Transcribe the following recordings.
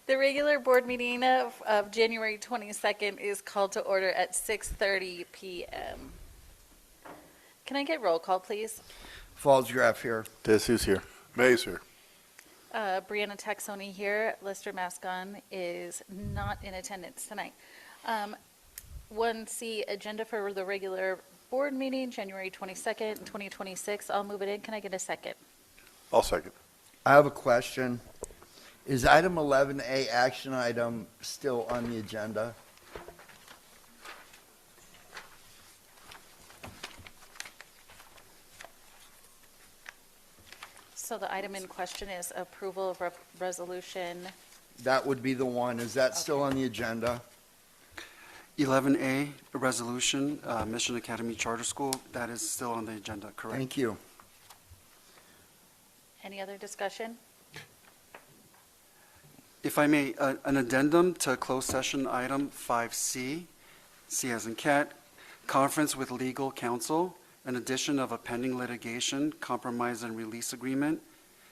The regular board meeting of January 22nd is called to order at 6:30 p.m. Can I get roll call, please? Falls Graf here. This is here. May's here. Brianna Taxoni here. Lester Mascon is not in attendance tonight. 1C, agenda for the regular board meeting, January 22nd, 2026. I'll move it in. Can I get a second? I'll second. I have a question. Is item 11A action item still on the agenda? So the item in question is approval of resolution. That would be the one. Is that still on the agenda? 11A, a resolution, Mission Academy Charter School, that is still on the agenda, correct? Thank you. Any other discussion? If I may, an addendum to closed session item 5C, C as in cat, conference with legal counsel, an addition of a pending litigation, compromise and release agreement,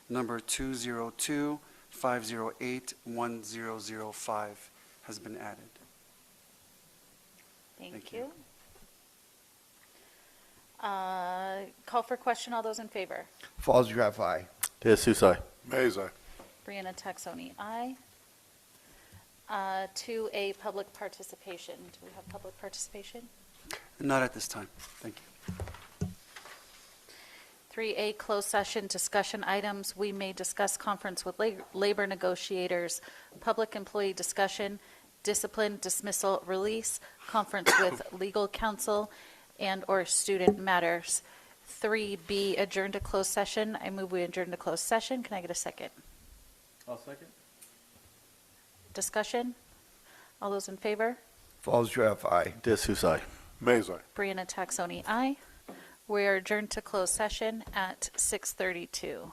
number 202-508-1005 has been added. Thank Thank you. you. Call for question. All those in favor? Falls Graf, aye. This is I. May's aye. Brianna Taxoni, aye. 2A, public participation. Do we have public participation? Not at this time, thank you. 3A, closed session discussion items. We may discuss conference with labor negotiators, public employee discussion, discipline, dismissal, release, conference with legal counsel, and/or student matters. 3B, adjourn to closed session. I move we adjourn to closed session. Can I get a second? I'll second. Discussion? All those in favor? Falls Graf, aye. This is I. May's aye. Brianna Taxoni, aye. We are adjourned to closed session at 6:32.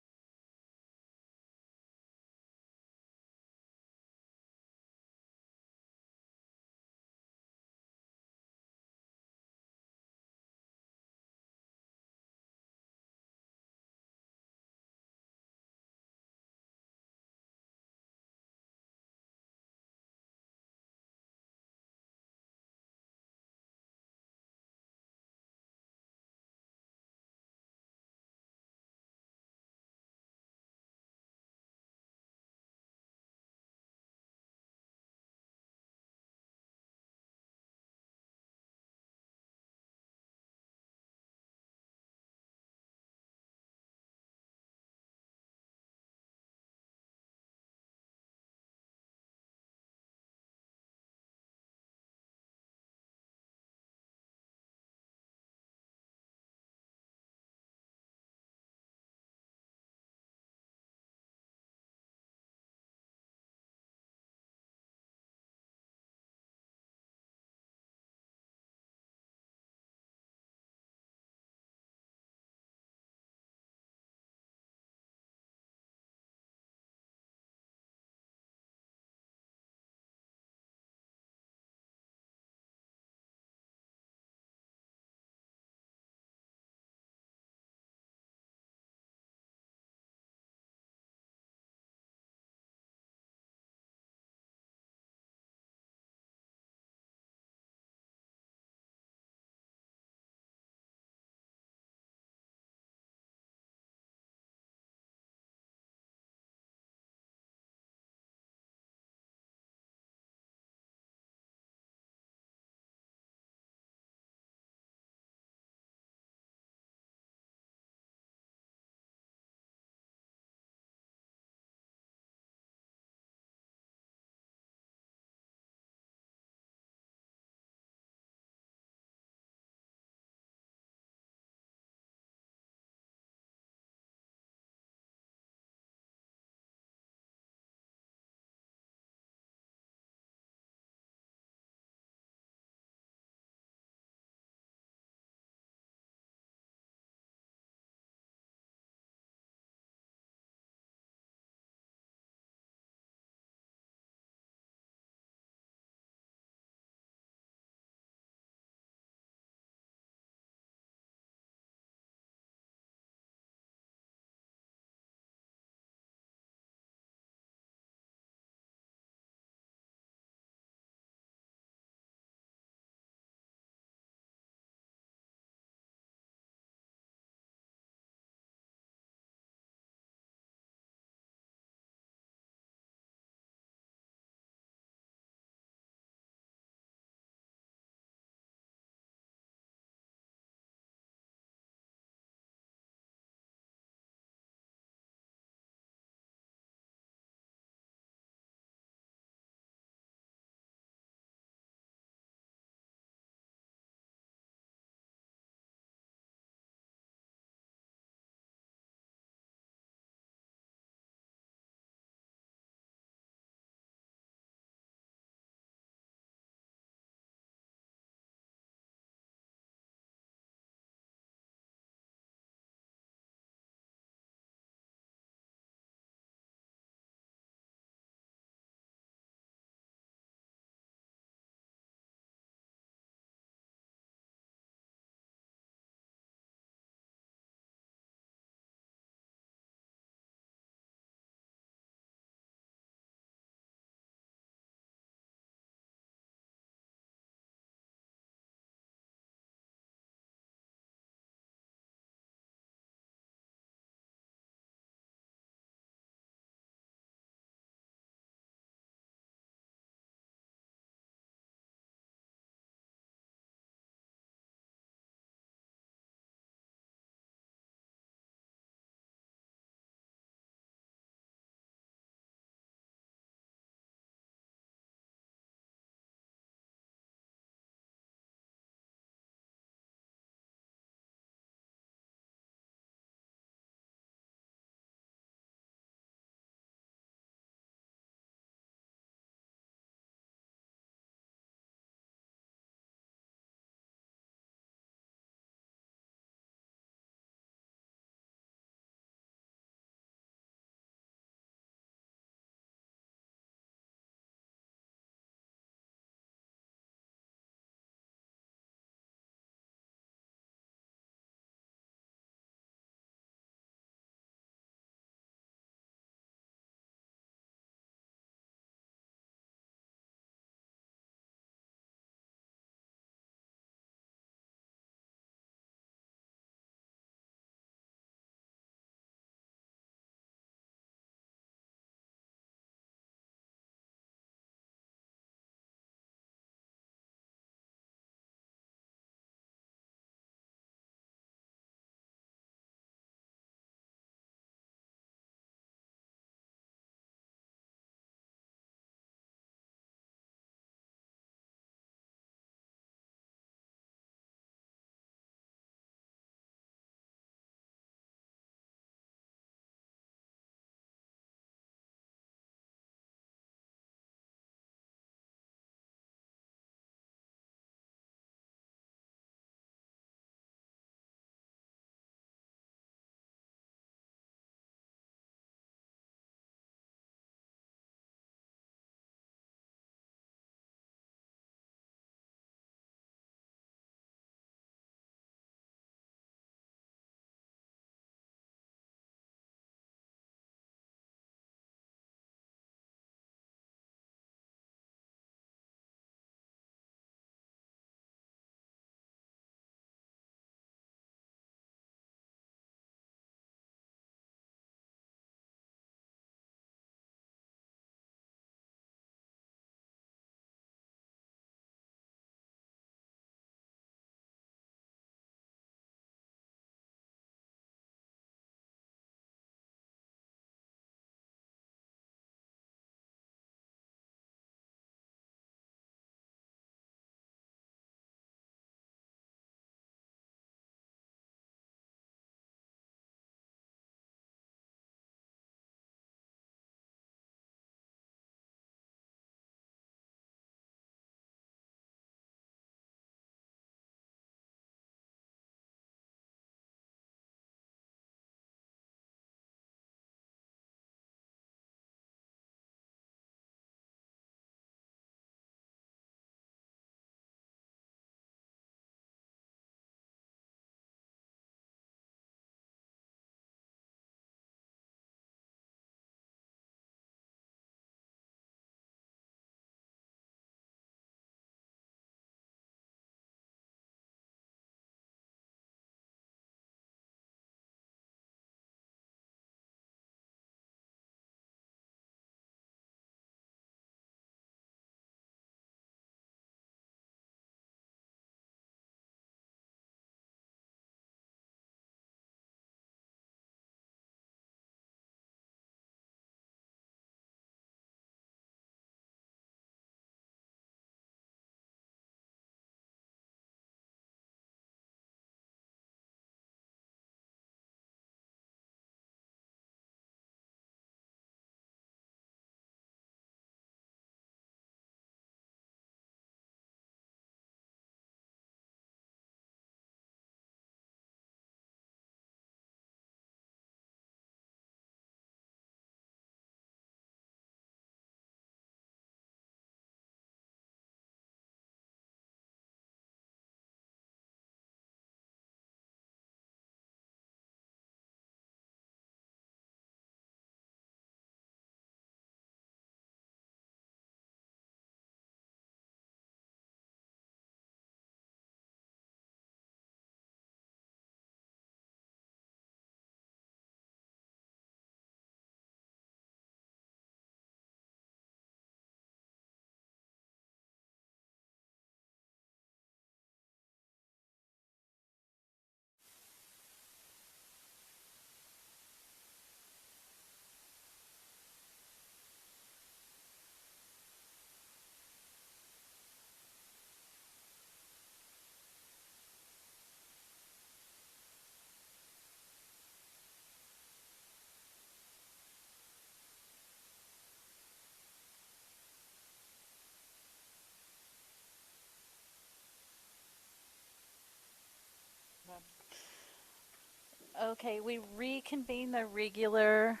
Okay, we reconvene the regular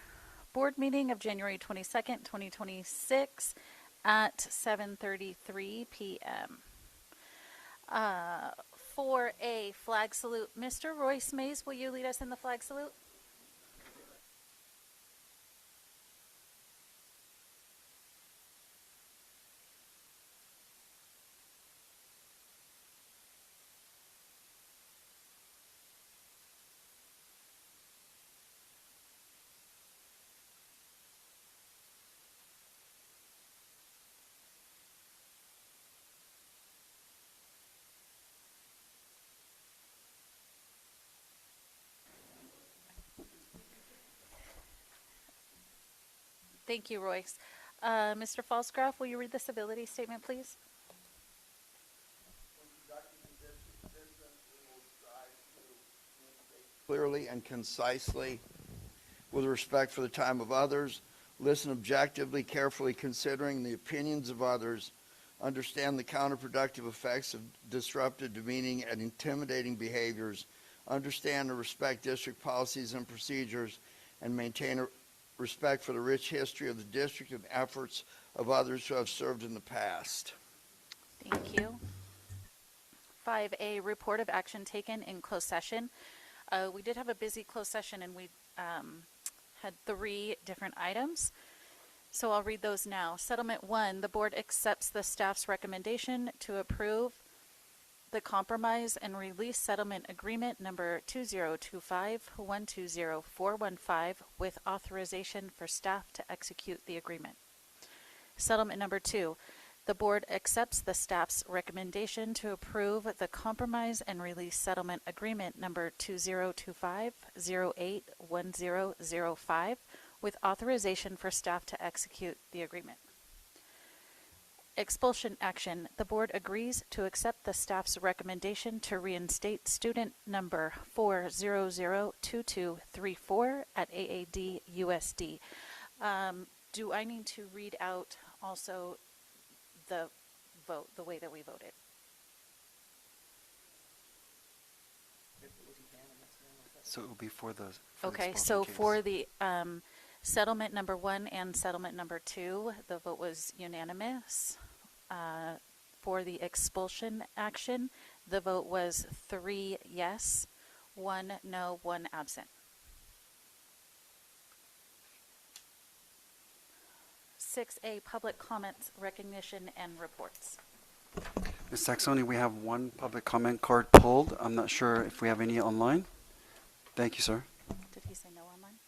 board meeting of January 22nd, 2026 at 7:33 PM. For a flag salute, Mr. Royce Mays, will you lead us in the flag salute? Thank you, Royce. Mr. Falsgraf, will you read the civility statement, please? Clearly and concisely, with respect for the time of others, listen objectively, carefully considering the opinions of others, understand the counterproductive effects of disruptive, demeaning, and intimidating behaviors, understand and respect district policies and procedures, and maintain a respect for the rich history of the district and efforts of others who have served in the past. Thank you. 5A, report of action taken in closed session. We did have a busy closed session and we had 3 different items. So I'll read those now. Settlement 1, the board accepts the staff's recommendation to approve the compromise and release settlement agreement number 2025-120415 with authorization for staff to execute the agreement. Settlement number 2, the board accepts the staff's recommendation to approve the compromise and release settlement agreement number 2025-081005 with authorization for staff to execute the agreement. Expulsion action. The board agrees to accept the staff's recommendation to reinstate student number 4002234 at AAD USD. Do I need to read out also the vote, the way that we voted? So it will be for the Okay, expulsion so case. for the settlement number 1 and settlement number 2, the vote was unanimous. For the expulsion action, the vote was 3 yes, 1 no, 1 absent. 6A, public comments, recognition, and reports. Ms. Saxony, we have 1 public comment card pulled. I'm not sure if we have any online. Thank you, sir. Did he say no online?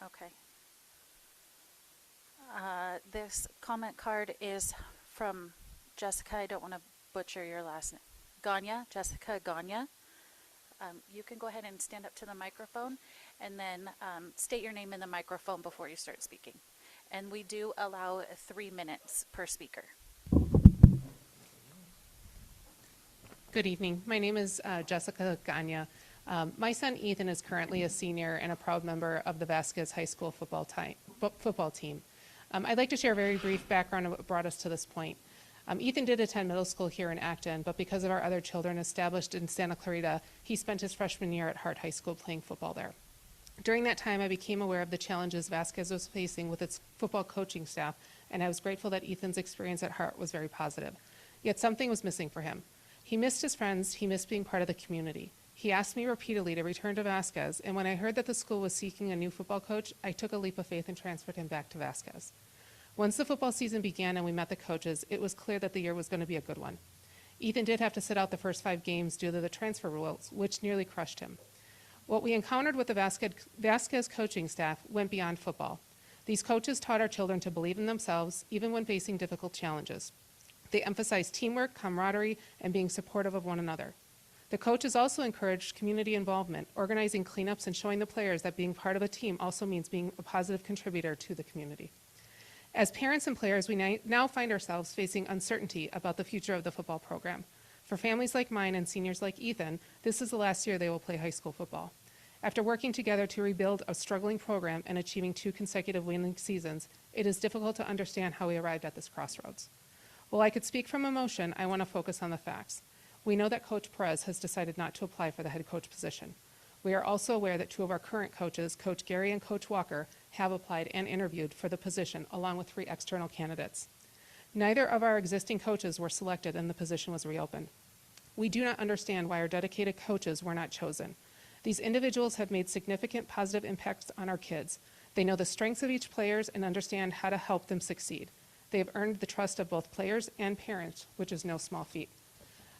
Okay. This comment card is from Jessica. I don't want to butcher your last name. Ganya, Jessica Ganya. You can go ahead and stand up to the microphone and then state your name in the microphone before you start speaking. And we do allow 3 minutes per speaker. Good evening. My name is Jessica Ganya. My son Ethan is currently a senior and a proud member of the Vasquez High School football team. I'd like to share a very brief background of what brought us to this point. Ethan did attend middle school here in Acton, but because of our other children established in Santa Clarita, he spent his freshman year at Hart High School playing football there. During that time, I became aware of the challenges Vasquez was facing with its football coaching staff, and I was grateful that Ethan's experience at Hart was very positive. Yet something was missing for him. He missed his friends, he missed being part of the community. He asked me repeatedly to return to Vasquez, and when I heard that the school was seeking a new football coach, I took a leap of faith and transferred him back to Vasquez. Once the football season began and we met the coaches, it was clear that the year was going to be a good one. Ethan did have to sit out the first 5 games due to the transfer rules, which nearly crushed him. What we encountered with the Vasquez coaching staff went beyond football. These coaches taught our children to believe in themselves, even when facing difficult challenges. They emphasized teamwork, camaraderie, and being supportive of one another. The coaches also encouraged community involvement, organizing cleanups and showing the players that being part of a team also means being a positive contributor to the community. As parents and players, we now find ourselves facing uncertainty about the future of the football program. For families like mine and seniors like Ethan, this is the last year they will play high school football. After working together to rebuild a struggling program and achieving 2 consecutive winning seasons, it is difficult to understand how we arrived at this crossroads. While I could speak from emotion, I want to focus on the facts. We know that Coach Perez has decided not to apply for the head coach position. We are also aware that 2 of our current coaches, Coach Gary and Coach Walker, have applied and interviewed for the position, along with 3 external candidates. Neither of our existing coaches were selected and the position was reopened. We do not understand why our dedicated coaches were not chosen. These individuals have made significant positive impacts on our kids. They know the strengths of each player and understand how to help them succeed. They have earned the trust of both players and parents, which is no small feat.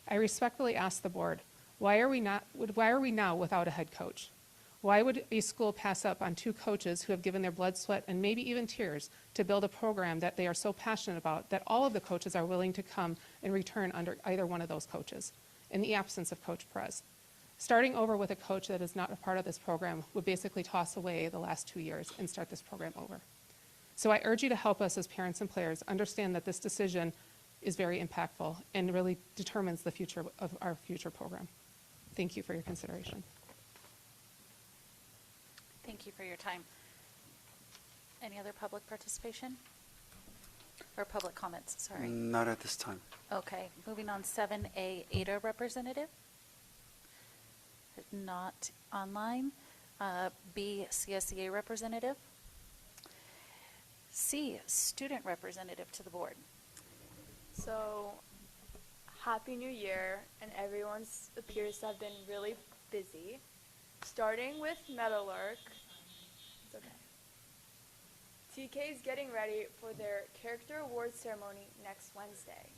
I respectfully ask the board, why are we now without a head coach? Why would a school pass up on 2 coaches who have given their blood, sweat, and maybe even tears to build a program that they are so passionate about that all of the coaches are willing to come and return under either one of those coaches, in the absence of Coach Perez? Starting over with a coach that is not a part of this program would basically toss away the last 2 years and start this program over. So I urge you to help us as parents and players understand that this decision is very impactful and really determines the future of our future program. Thank you for your consideration. Thank you for your time. Any other public participation? Or public comments, sorry. Not at this time. Okay, moving on, 7A, ADA representative. Not online. B, CSEA representative. C, student representative to the board. So, Happy New Year, and everyone appears to have been really busy. Starting with Meadowlark, it's okay. TK is getting ready for their character awards ceremony next Wednesday.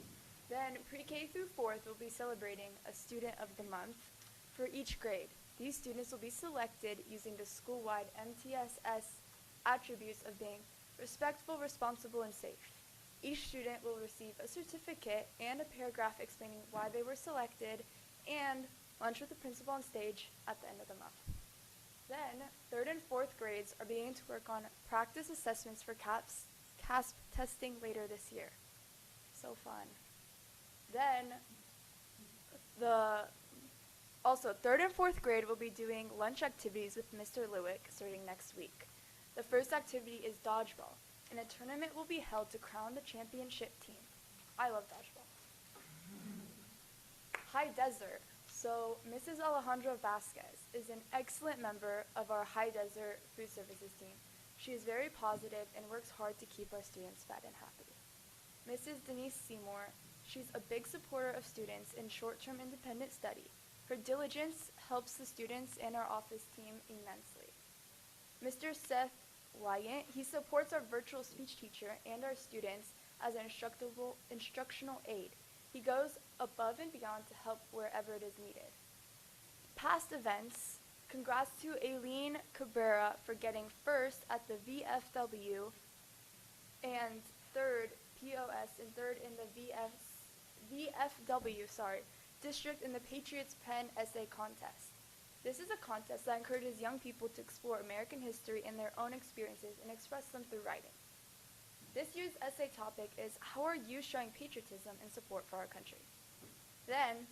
Then pre-K through 4th will be celebrating a student of the month for each grade. These students will be selected using the school-wide MTSS attributes of being respectful, responsible, and safe. Each student will receive a certificate and a paragraph explaining why they were selected, and lunch with the principal on stage at the end of the month. Then, 3rd and 4th grades are beginning to work on practice assessments for CASP testing later this year. So fun. Then, 3rd and 4th grade will be doing lunch activities with Mr. Lewick starting next week. The first activity is dodgeball, and a tournament will be held to crown the championship team. I love dodgeball. High Desert. So, Mrs. Alejandra Vasquez is an excellent member of our High Desert Food Services team. She is very positive and works hard to keep our students fed and happy. Mrs. Denise Seymour, she's a big supporter of students in short-term independent study. Her diligence helps the students and our office team immensely. Mr. Seth Wyant, he supports our virtual speech teacher and our students as an instructional aid. He goes above and beyond to help wherever it is needed. Past events, congrats to Aileen Cabrera for getting first at the VFW and 3rd POS and 3rd in the VFW district in the Patriots Pen Essay Contest. This is a contest that encourages young people to explore American history and their own experiences and express them through writing. This year's essay topic is, how are you showing patriotism and support for our country? Then,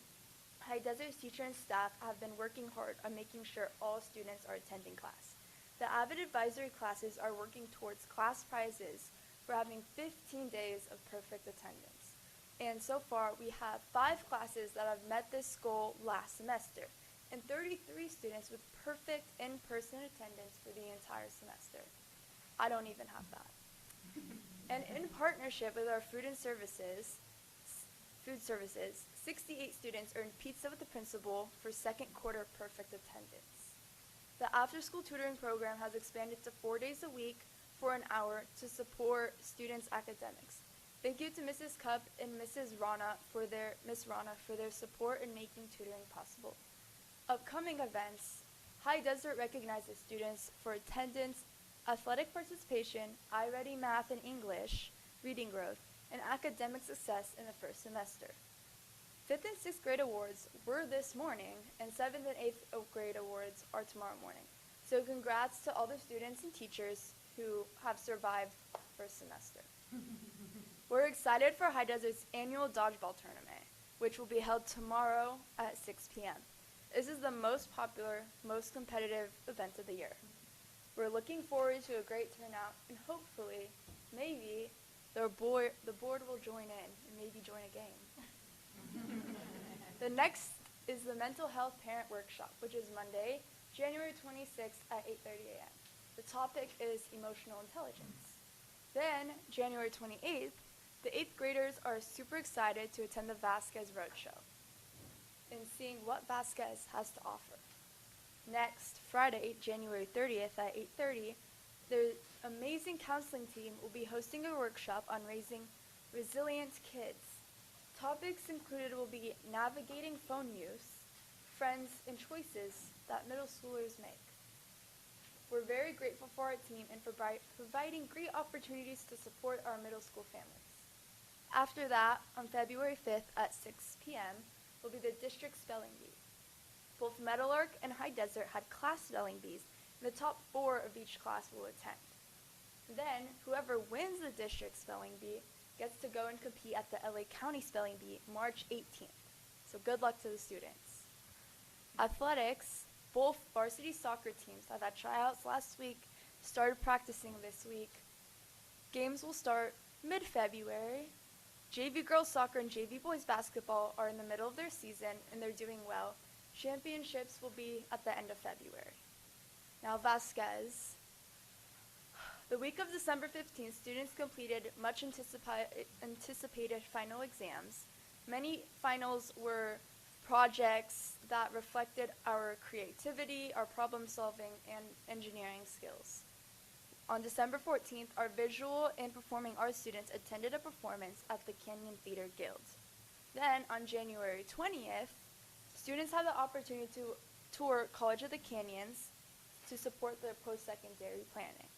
High Desert's teacher and staff have been working hard on making sure all students are attending class. The Avid Advisory classes are working towards class prizes for having 15 days of perfect attendance. And so far, we have 5 classes that have met this goal last semester, and 33 students with perfect in-person attendance for the entire semester. I don't even have that. And in partnership with our food services, 68 students earned pizza with the principal for second quarter perfect attendance. The after-school tutoring program has expanded to 4 days a week for an hour to support students' academics. Thank you to Mrs. Cup and Miss Rana for their support in making tutoring possible. Upcoming events, High Desert recognizes students for attendance, athletic participation, iReady Math and English, reading growth, and academic success in the first semester. 5th and 6th grade awards were this morning, and 7th and 8th grade awards are tomorrow morning. So congrats to all the students and teachers who have survived first semester. We're excited for High Desert's annual dodgeball tournament, which will be held tomorrow at 6 p.m. This is the most popular, most competitive event of the year. We're looking forward to a great turnout, and hopefully, maybe, the board will join in and maybe join a game. The next is the Mental Health Parent Workshop, which is Monday, January 26th at 8:30 a.m. The topic is emotional intelligence. Then, January 28th, the 8th graders are super excited to attend the Vasquez Roadshow and seeing what Vasquez has to offer. Next, Friday, January 30th at 8:30, the amazing counseling team will be hosting a workshop on raising resilient kids. Topics included will be navigating phone use, friends, and choices that middle schoolers make. We're very grateful for our team and for providing great opportunities to support our middle school families. After that, on February 5th at 6 p.m., will be the district spelling bee. Both Meadowlark and High Desert had class spelling bees, and the top 4 of each class will attend. Then, whoever wins the district spelling bee gets to go and compete at the LA County Spelling Bee March 18th. So good luck to the students. Athletics, both varsity soccer teams that had tryouts last week started practicing this week. Games will start mid-February. JV girls soccer and JV boys basketball are in the middle of their season and they're doing well. Championships will be at the end of February. Now Vasquez. The week of December 15th, students completed much anticipated final exams. Many finals were projects that reflected our creativity, our problem solving, and engineering skills. On December 14th, our visual and performing arts students attended a performance at the Canyon Theater Guild. Then, on January 20th, students had the opportunity to tour College of the Canyons to support their post-secondary planning.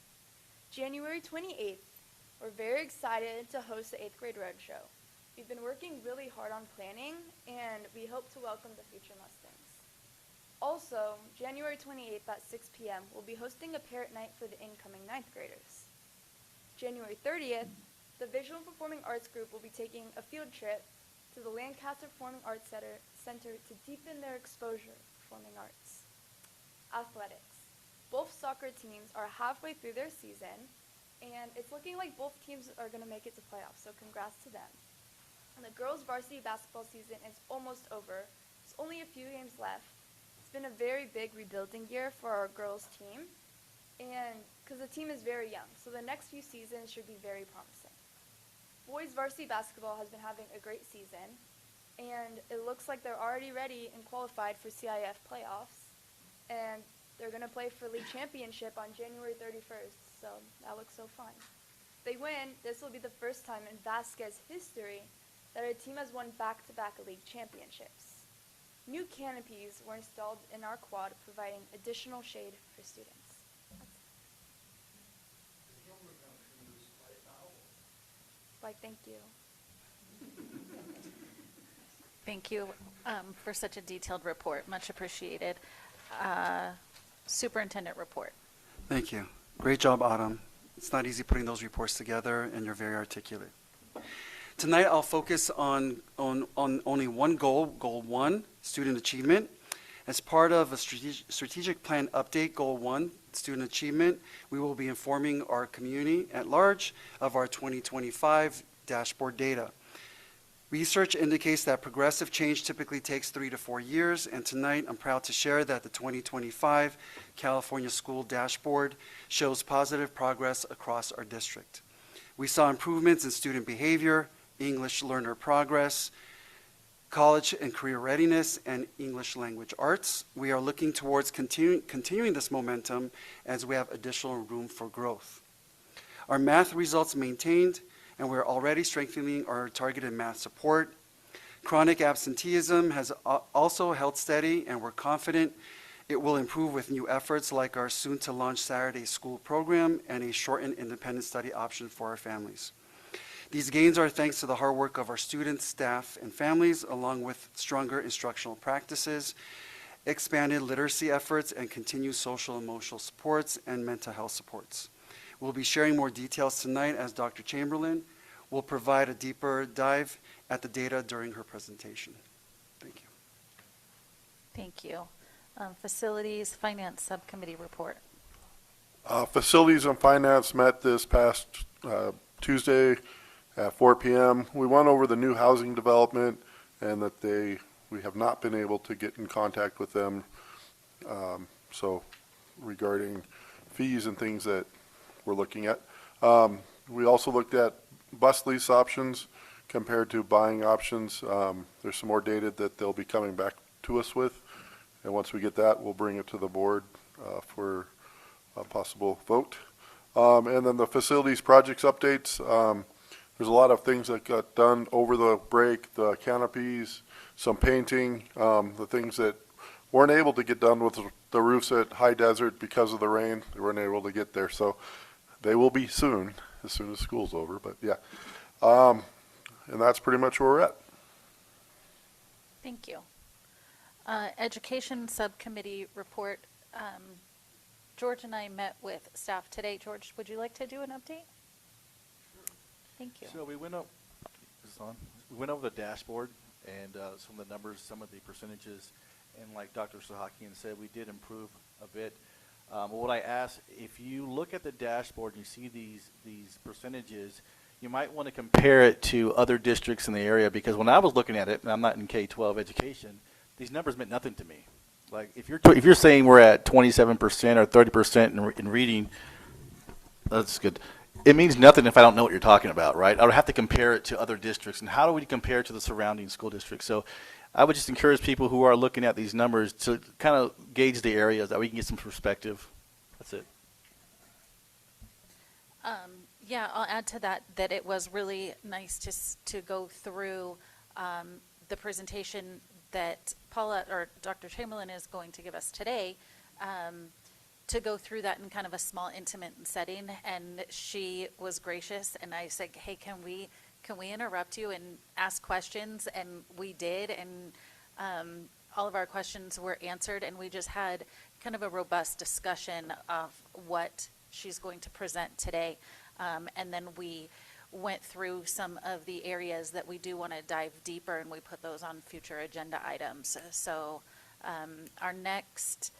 January 28th, we're very excited to host the 8th grade roadshow. We've been working really hard on planning, and we hope to welcome the future Mustangs. Also, January 28th at 6 p.m., we'll be hosting a parrot night for the incoming 9th graders. January 30th, the Visual and Performing Arts group will be taking a field trip to the Lancaster Performing Arts Center to deepen their exposure to performing arts. Athletics. Both soccer teams are halfway through their season, and it's looking like both teams are going to make it to playoffs, so congrats to them. And the girls' varsity basketball season is almost over. There's only a few games left. It's been a very big rebuilding year for our girls' team, and because the team is very young, so the next few seasons should be very promising. Boys' varsity basketball has been having a great season, and it looks like they're already ready and qualified for CIF playoffs, and they're going to play for league championship on January 31st, so that looks so fun. If they win, this will be the first time in Vasquez history that our team has won back-to-back league championships. New canopies were installed in our quad, providing additional shade for students. Thank you. Thank you for such a detailed report. Much appreciated. Superintendent report. Thank you. Great job, Autumn. It's not easy putting those reports together, and you're very articulate. Tonight, I'll focus on only one goal, Goal 1, student achievement. As part of a strategic plan update, Goal 1, student achievement, we will be informing our community at large of our 2025 dashboard data. Research indicates that progressive change typically takes 3 to 4 years, and tonight I'm proud to share that the 2025 California School Dashboard shows positive progress across our district. We saw improvements in student behavior, English learner progress, college and career readiness, and English language arts. We are looking towards continuing this momentum as we have additional room for growth. Our math results maintained, and we're already strengthening our targeted math support. Chronic absenteeism has also held steady, and we're confident it will improve with new efforts like our soon-to-launch Saturday school program and a shortened independent study option for our families. These gains are thanks to the hard work of our students, staff, and families, along with stronger instructional practices, expanded literacy efforts, and continued social and emotional supports and mental health supports. We'll be sharing more details tonight as Dr. Chamberlain will provide a deeper dive at the data during her presentation. Thank you. Thank you. Facilities Finance Subcommittee report. Facilities and Finance met this past Tuesday at 4 p.m. We went over the new housing development and that they We have not been able to get in contact with them, so regarding fees and things that we're looking at. We also looked at bus lease options compared to buying options. There's some more data that they'll be coming back to us with, and once we get that, we'll bring it to the board for a possible vote. And then the facilities projects updates. There's a lot of things that got done over the break, the canopies, some painting, the things that weren't able to get done with the roofs at High Desert because of the rain. They weren't able to get there, so they will be soon as school's over, but yeah. And that's pretty much where we're at. Thank you. Education Subcommittee report. George and I met with staff today. George, would you like to do an update? Thank you. So we went up, is this on? We went over the dashboard and some of the numbers, some of the percentages, and like Dr. Sahakian said, we did improve a bit. What I asked, if you look at the dashboard and you see these percentages, you might want to compare it to other districts in the area, because when I was looking at it, and I'm not in K-12 education, these numbers meant nothing to me. Like if you're saying we're at 27% or 30% in reading, that's good. It means nothing if I don't know what you're talking about, right? I would have to compare it to other districts, and how do we compare it to the surrounding school districts? So I would just encourage people who are looking at these numbers to kind of gauge the areas that we can get some perspective. That's it. Yeah, I'll add to that it was really nice to go through the presentation that Paula or Dr. Chamberlain is going to give us today, to go through that in kind of a small, intimate setting. And she was gracious, and I said, hey, can we interrupt you and ask questions? And we did, and all of our questions were answered, and we just had kind of a robust discussion of what she's going to present today. And then we went through some of the areas that we do want to dive deeper, and we put those on future agenda items. So our next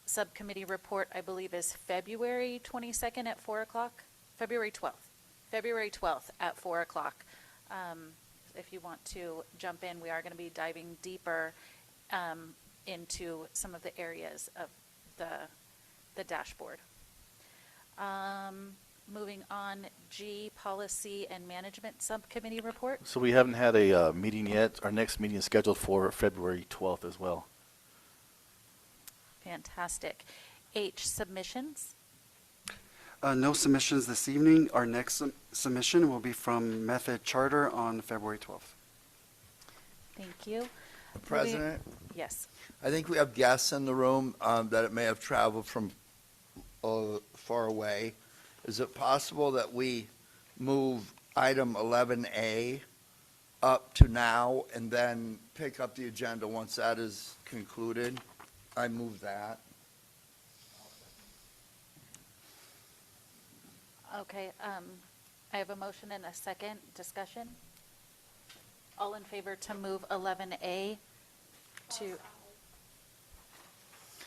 subcommittee report, I believe, is February 22nd at 4 o'clock. February 12th at 4 o'clock. If you want to jump in, we are going to be diving deeper into some of the areas of the dashboard. Moving on, G, Policy and Management Subcommittee report. So we haven't had a meeting yet. Our next meeting is scheduled for February 12th as well. Fantastic. H, submissions. No submissions this evening. Our next submission will be from Method Charter on February 12th. Thank you. President, Yes. I think we have guests in the room that it may have traveled from far away. Is it possible that we move item 11A up to now and then pick up the agenda once that is concluded? I move that. Okay, I have a motion and a second. Discussion? All in favor to move 11A to,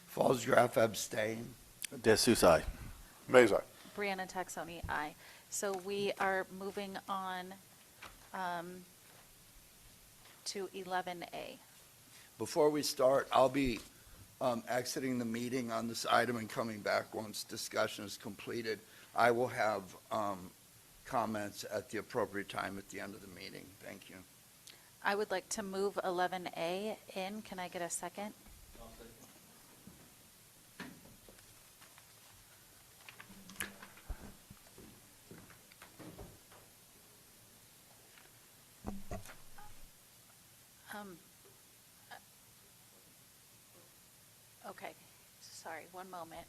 Falls Graf abstain. DeSuze, aye. Mazai. Brianna Taxoni, aye. So we are moving on to 11A. Before we start, I'll be exiting the meeting on this item and coming back once discussion is completed. I will have comments at the appropriate time at the end of the meeting. Thank you. I would like to move 11A in. Can I get a second? Okay, sorry, one moment.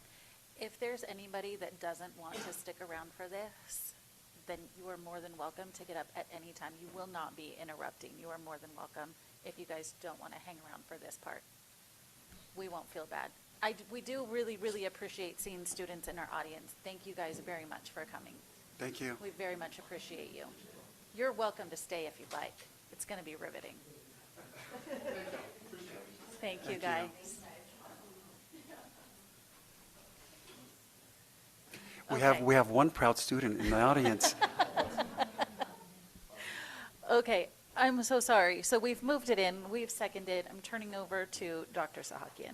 If there's anybody that doesn't want to stick around for this, then you are more than welcome to get up at any time. You will not be interrupting. You are more than welcome if you guys don't want to hang around for this part. We won't feel bad. We do really, really appreciate seeing students in our audience. Thank you guys very much for coming. Thank you. We very much appreciate you. You're welcome to stay if you'd like. It's going to be riveting. Thank you, guys. We have one proud student in the audience. Okay, I'm so sorry. So we've moved it in, we've seconded. I'm turning over to Dr. Sahakian.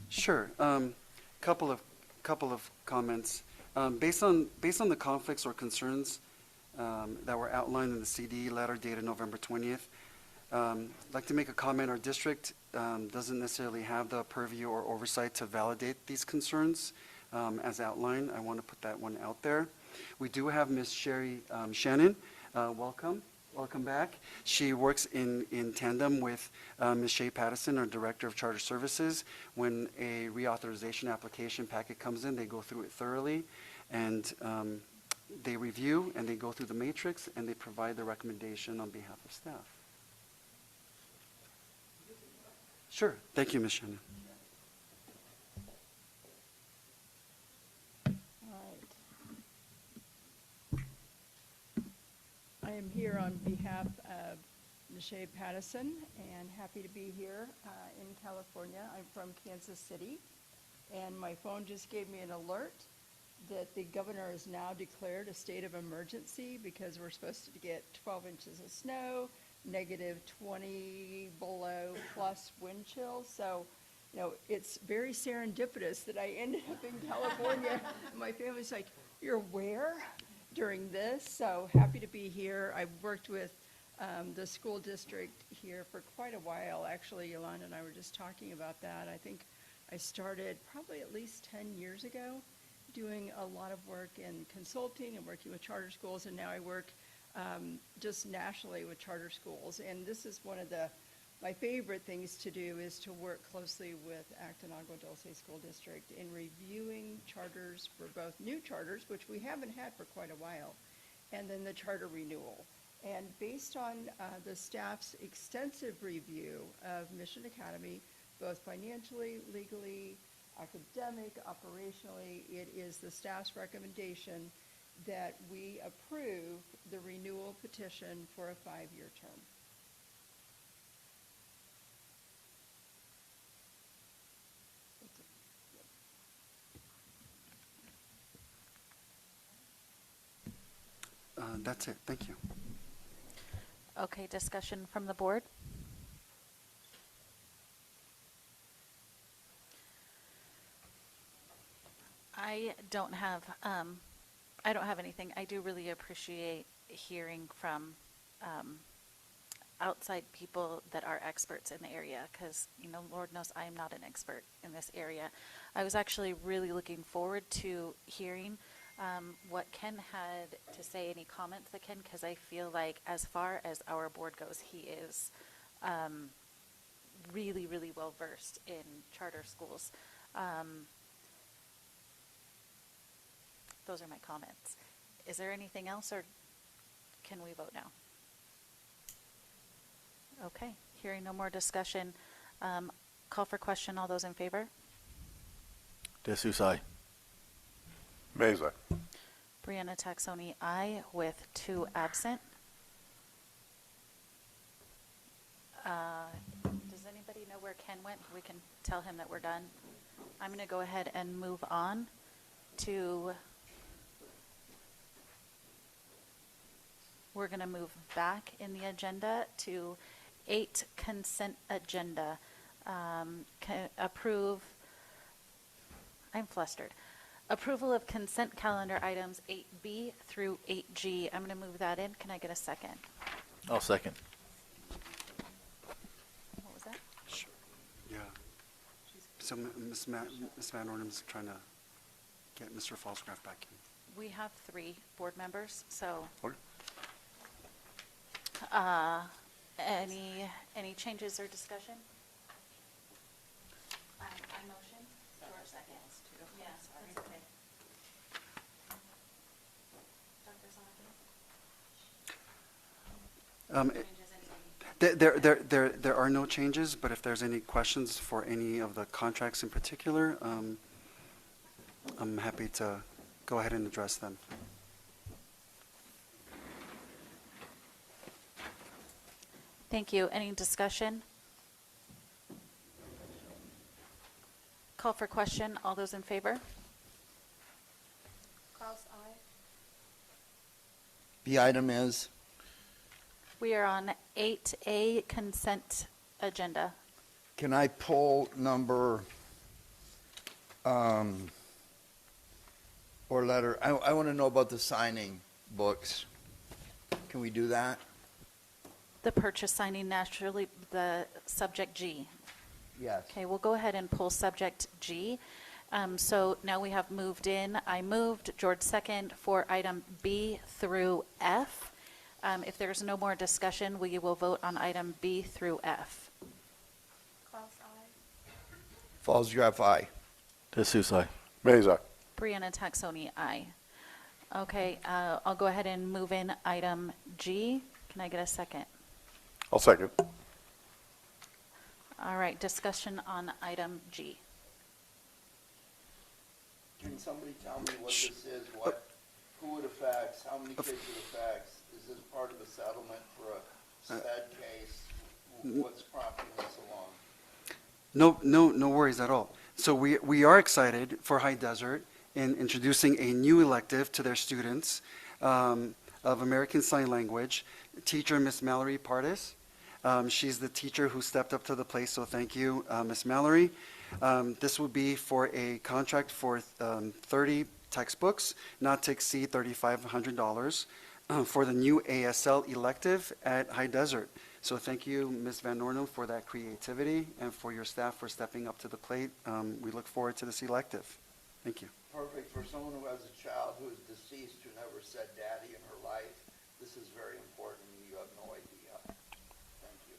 Sure. Couple of comments. Based on the conflicts or concerns that were outlined in the CD letter dated November 20th, I'd like to make a comment. Our district doesn't necessarily have the purview or oversight to validate these concerns as outlined. I want to put that one out there. We do have Ms. Sherry Shannon. Welcome back. She works in tandem with Ms. Shay Pattison, our Director of Charter Services. When a reauthorization application packet comes in, they go through it thoroughly, and they review, and they go through the matrix, and they provide the recommendation on behalf of staff. Sure. Thank you, Ms. Shannon. I am here on behalf of Michelle Pattison and happy to be here in California. I'm from Kansas City, and my phone just gave me an alert that the governor has now declared a state of emergency because we're supposed to get 12 inches of snow, negative 20 below plus wind chill. So, you know, it's very serendipitous that I ended up in California. My family's like, "You're where?" during this, so happy to be here. I've worked with the school district here for quite a while. Actually, Yolanda and I were just talking about that. I think I started probably at least 10 years ago doing a lot of work in consulting and working with charter schools, and now I work just nationally with charter schools. And this is one of my favorite things to do is to work closely with Acton Agua Dulce School District in reviewing charters for both new charters, which we haven't had for quite a while, and then the charter renewal. And based on the staff's extensive review of Mission Academy, both financially, legally, academic, operationally, it is the staff's recommendation that we approve the renewal petition for a 5-year term. That's it. Thank you. Okay, discussion from the board? I don't have anything. I do really appreciate hearing from outside people that are experts in the area, because, you know, Lord knows I am not an expert in this area. I was actually really looking forward to hearing what Ken had to say, any comments that Ken, because I feel like as far as our board goes, he is really, really well versed in charter schools. Those are my comments. Is there anything else, or can we vote now? Okay, hearing no more discussion. Call for question. All those in favor? Jesus, aye. Meza. Brianna Taxoni, aye, with 2 absent. Does anybody know where Ken went? We can tell him that we're done. I'm going to go ahead and move on to, we're going to move back in the agenda to 8 consent agenda. I'm flustered. Approval of consent calendar items 8B through 8G. I'm going to move that in. Can I get a second? I'll second. What was that? Sure. Yeah. So Ms. Van Ornum's trying to get Mr. Falsgraf back in. We have 3 board members, so Okay. any changes or discussion? I motion or a second? Yeah, sorry. Okay. Dr. Sahakian? There are no changes, but if there's any questions for any of the contracts in particular, I'm happy to go ahead and address them. Thank you. Any discussion? Call for question. All those in favor? Kraus, aye. The item is We are on 8A consent agenda. Can I pull number, or letter, I want to know about the signing books. Can we do that? The purchase signing naturally, the subject G. Yes. Okay, we'll go ahead and pull subject G. So now we have moved in. I moved, George second, for item B through F. If there's no more discussion, we will vote on item B through F. Klaus, aye. Falls, Graf, aye. Jesus, aye. Mays, aye. Brianna Taxoni, aye. Okay, I'll go ahead and move in item G. Can I get a second? I'll second. All right, discussion on item G. Can somebody tell me what this is, who it affects, how many kids it affects? Is this part of a settlement for a sped case? What's prompting this along? No worries at all. So we are excited for High Desert in introducing a new elective to their students of American Sign Language. Teacher Miss Mallory Pardis. She's the teacher who stepped up to the plate, so thank you, Miss Mallory. This will be for a contract for 30 textbooks, not to exceed $3,500 for the new ASL elective at High Desert. So thank you, Ms. Van Nornum, for that creativity and for your staff for stepping up to the plate. We look forward to this elective. Thank you. Perfect for someone who has a child who is deceased who never said daddy in her life. This is very important. You have no idea. Thank you.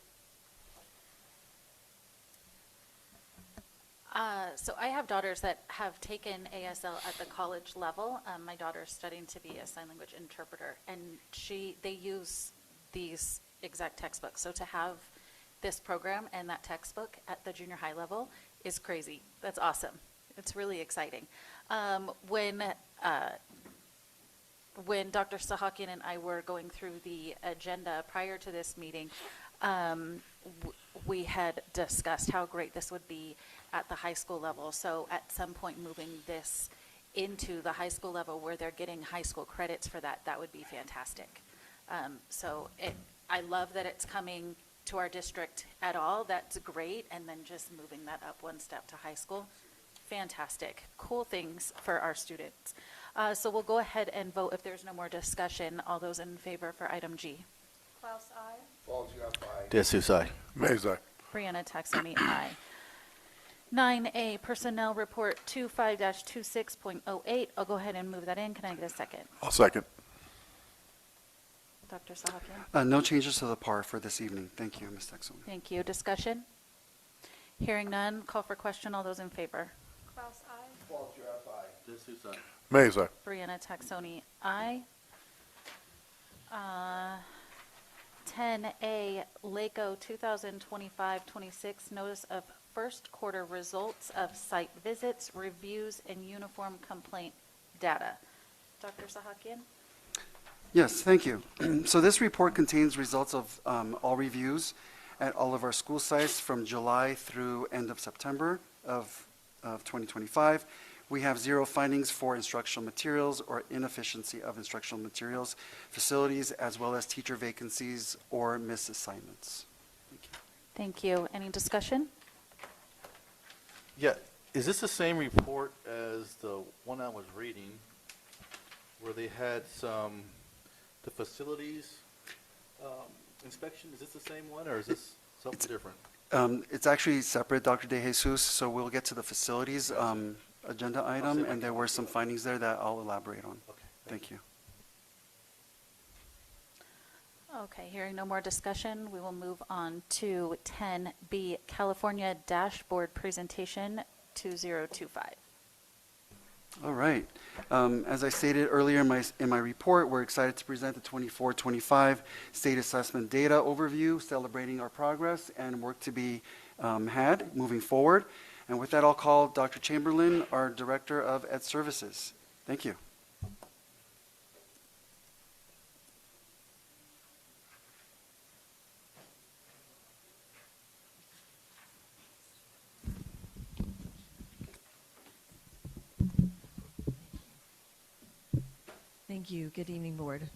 So I have daughters that have taken ASL at the college level. My daughter's studying to be a sign language interpreter, and they use these exact textbooks. So to have this program and that textbook at the junior high level is crazy. That's awesome. It's really exciting. When Dr. Sahakian and I were going through the agenda prior to this meeting, we had discussed how great this would be at the high school level. So at some point moving this into the high school level where they're getting high school credits for that, that would be fantastic. I love that it's coming to our district at all. That's great. And then just moving that up one step to high school. Fantastic. Cool things for our students. So we'll go ahead and vote if there's no more discussion. All those in favor for item G. Klaus, aye. Falls, Graf, aye. Jesus, aye. Mays, aye. Brianna Taxoni, aye. 9A, Personnel Report 25-26.08. I'll go ahead and move that in. Can I get a second? I'll second. Dr. Sahakian? No changes to the PAR for this evening. Thank you, Ms. Taxoni. Thank you. Discussion? Hearing none, call for question. All those in favor? Klaus, aye. Falls, Graf, aye. Jesus, aye. Mays, aye. Brianna Taxoni, aye. 10A, LACO 2025-26, Notice of First Quarter Results of Site Visits, Reviews, and Uniform Complaint Data. Dr. Sahakian? Yes, thank you. So this report contains results of all reviews at all of our school sites from July through end of September of 2025. We have 0 findings for instructional materials or inefficiency of instructional materials, facilities, as well as teacher vacancies or missed assignments. Thank you. Thank you. Any discussion? Yeah, is this the same report as the one I was reading where they had the facilities inspection? Is this the same one or is this something different? It's actually separate, Dr. De Jesus, so we'll get to the facilities agenda item, and there were some findings there that I'll elaborate on. Okay, Thank you. Okay, hearing no more discussion, we will move on to 10B, California Dashboard Presentation 2025. All right. As I stated earlier in my report, we're excited to present the 24-25 State Assessment Data Overview, celebrating our progress and work to be had moving forward. And with that, I'll call Dr. Chamberlain, our Director of Ed Services. Thank you. Thank you. Good evening, Board.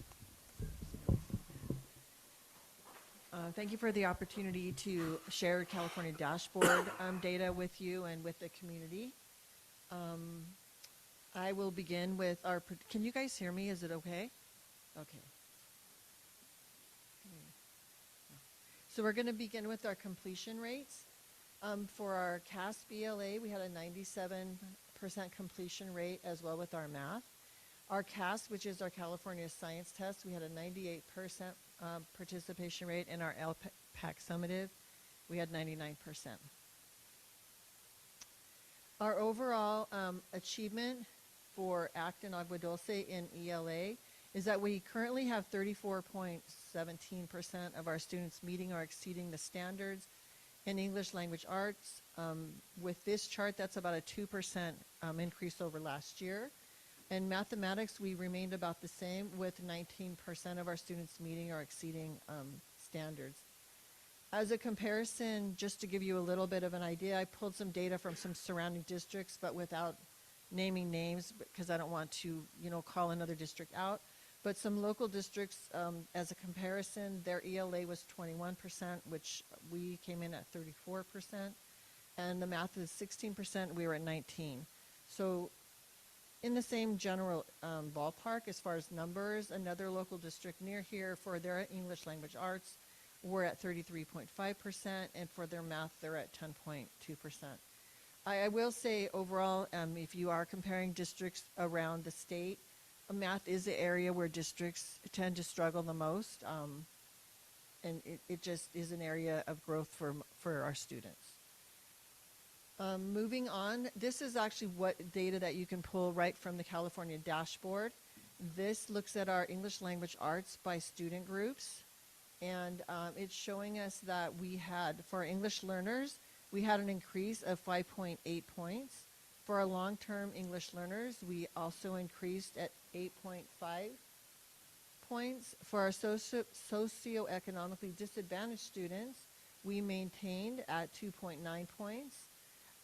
Thank you for the opportunity to share California dashboard data with you and with the community. I will begin with our, can you guys hear me? Is it okay? Okay. So we're going to begin with our completion rates. For our CAS BLA, we had a 97% completion rate as well with our math. Our CAS, which is our California Science Test, we had a 98% participation rate. In our LPAC summative, we had 99%. Our overall achievement for Acton Agua Dulce in ELA is that we currently have 34.17% of our students meeting or exceeding the standards in English language arts. With this chart, that's about a 2% increase over last year. In mathematics, we remained about the same with 19% of our students meeting or exceeding standards. As a comparison, just to give you a little bit of an idea, I pulled some data from some surrounding districts, but without naming names because I don't want to, call another district out. But some local districts, as a comparison, their ELA was 21%, which we came in at 34%. And the math is 16%, we were at 19%. So in the same general ballpark as far as numbers, another local district near here for their English language arts, we're at 33.5%, and for their math, they're at 10.2%. I will say overall, if you are comparing districts around the state, math is the area where districts tend to struggle the most, and it just is an area of growth for our students. Moving on, this is actually what data that you can pull right from the California dashboard. This looks at our English language arts by student groups, and it's showing us that we had, for our English learners, we had an increase of 5.8 points. For our long-term English learners, we also increased at 8.5 points. For our socioeconomically disadvantaged students, we maintained at 2.9 points.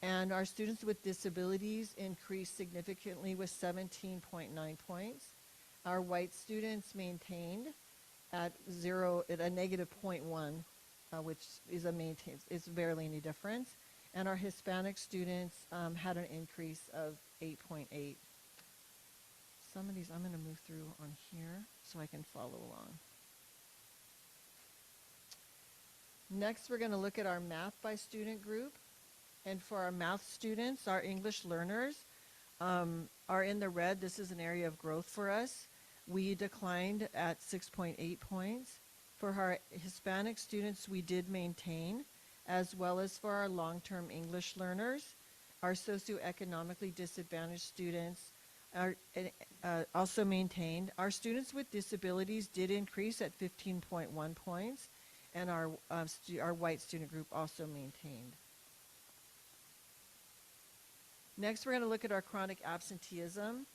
And our students with disabilities increased significantly with 17.9 points. Our white students maintained at a negative 0.1, which is it's barely any difference. And our Hispanic students had an increase of 8.8. Some of these I'm going to move through on here so I can follow along. Next, we're going to look at our math by student group. And for our math students, our English learners are in the red. This is an area of growth for us. We declined at 6.8 points. For our Hispanic students, we did maintain, as well as for our long-term English learners. Our socioeconomically disadvantaged students are also maintained. Our students with disabilities did increase at 15.1 points, and our white student group also maintained. Next, we're going to look at our chronic absenteeism.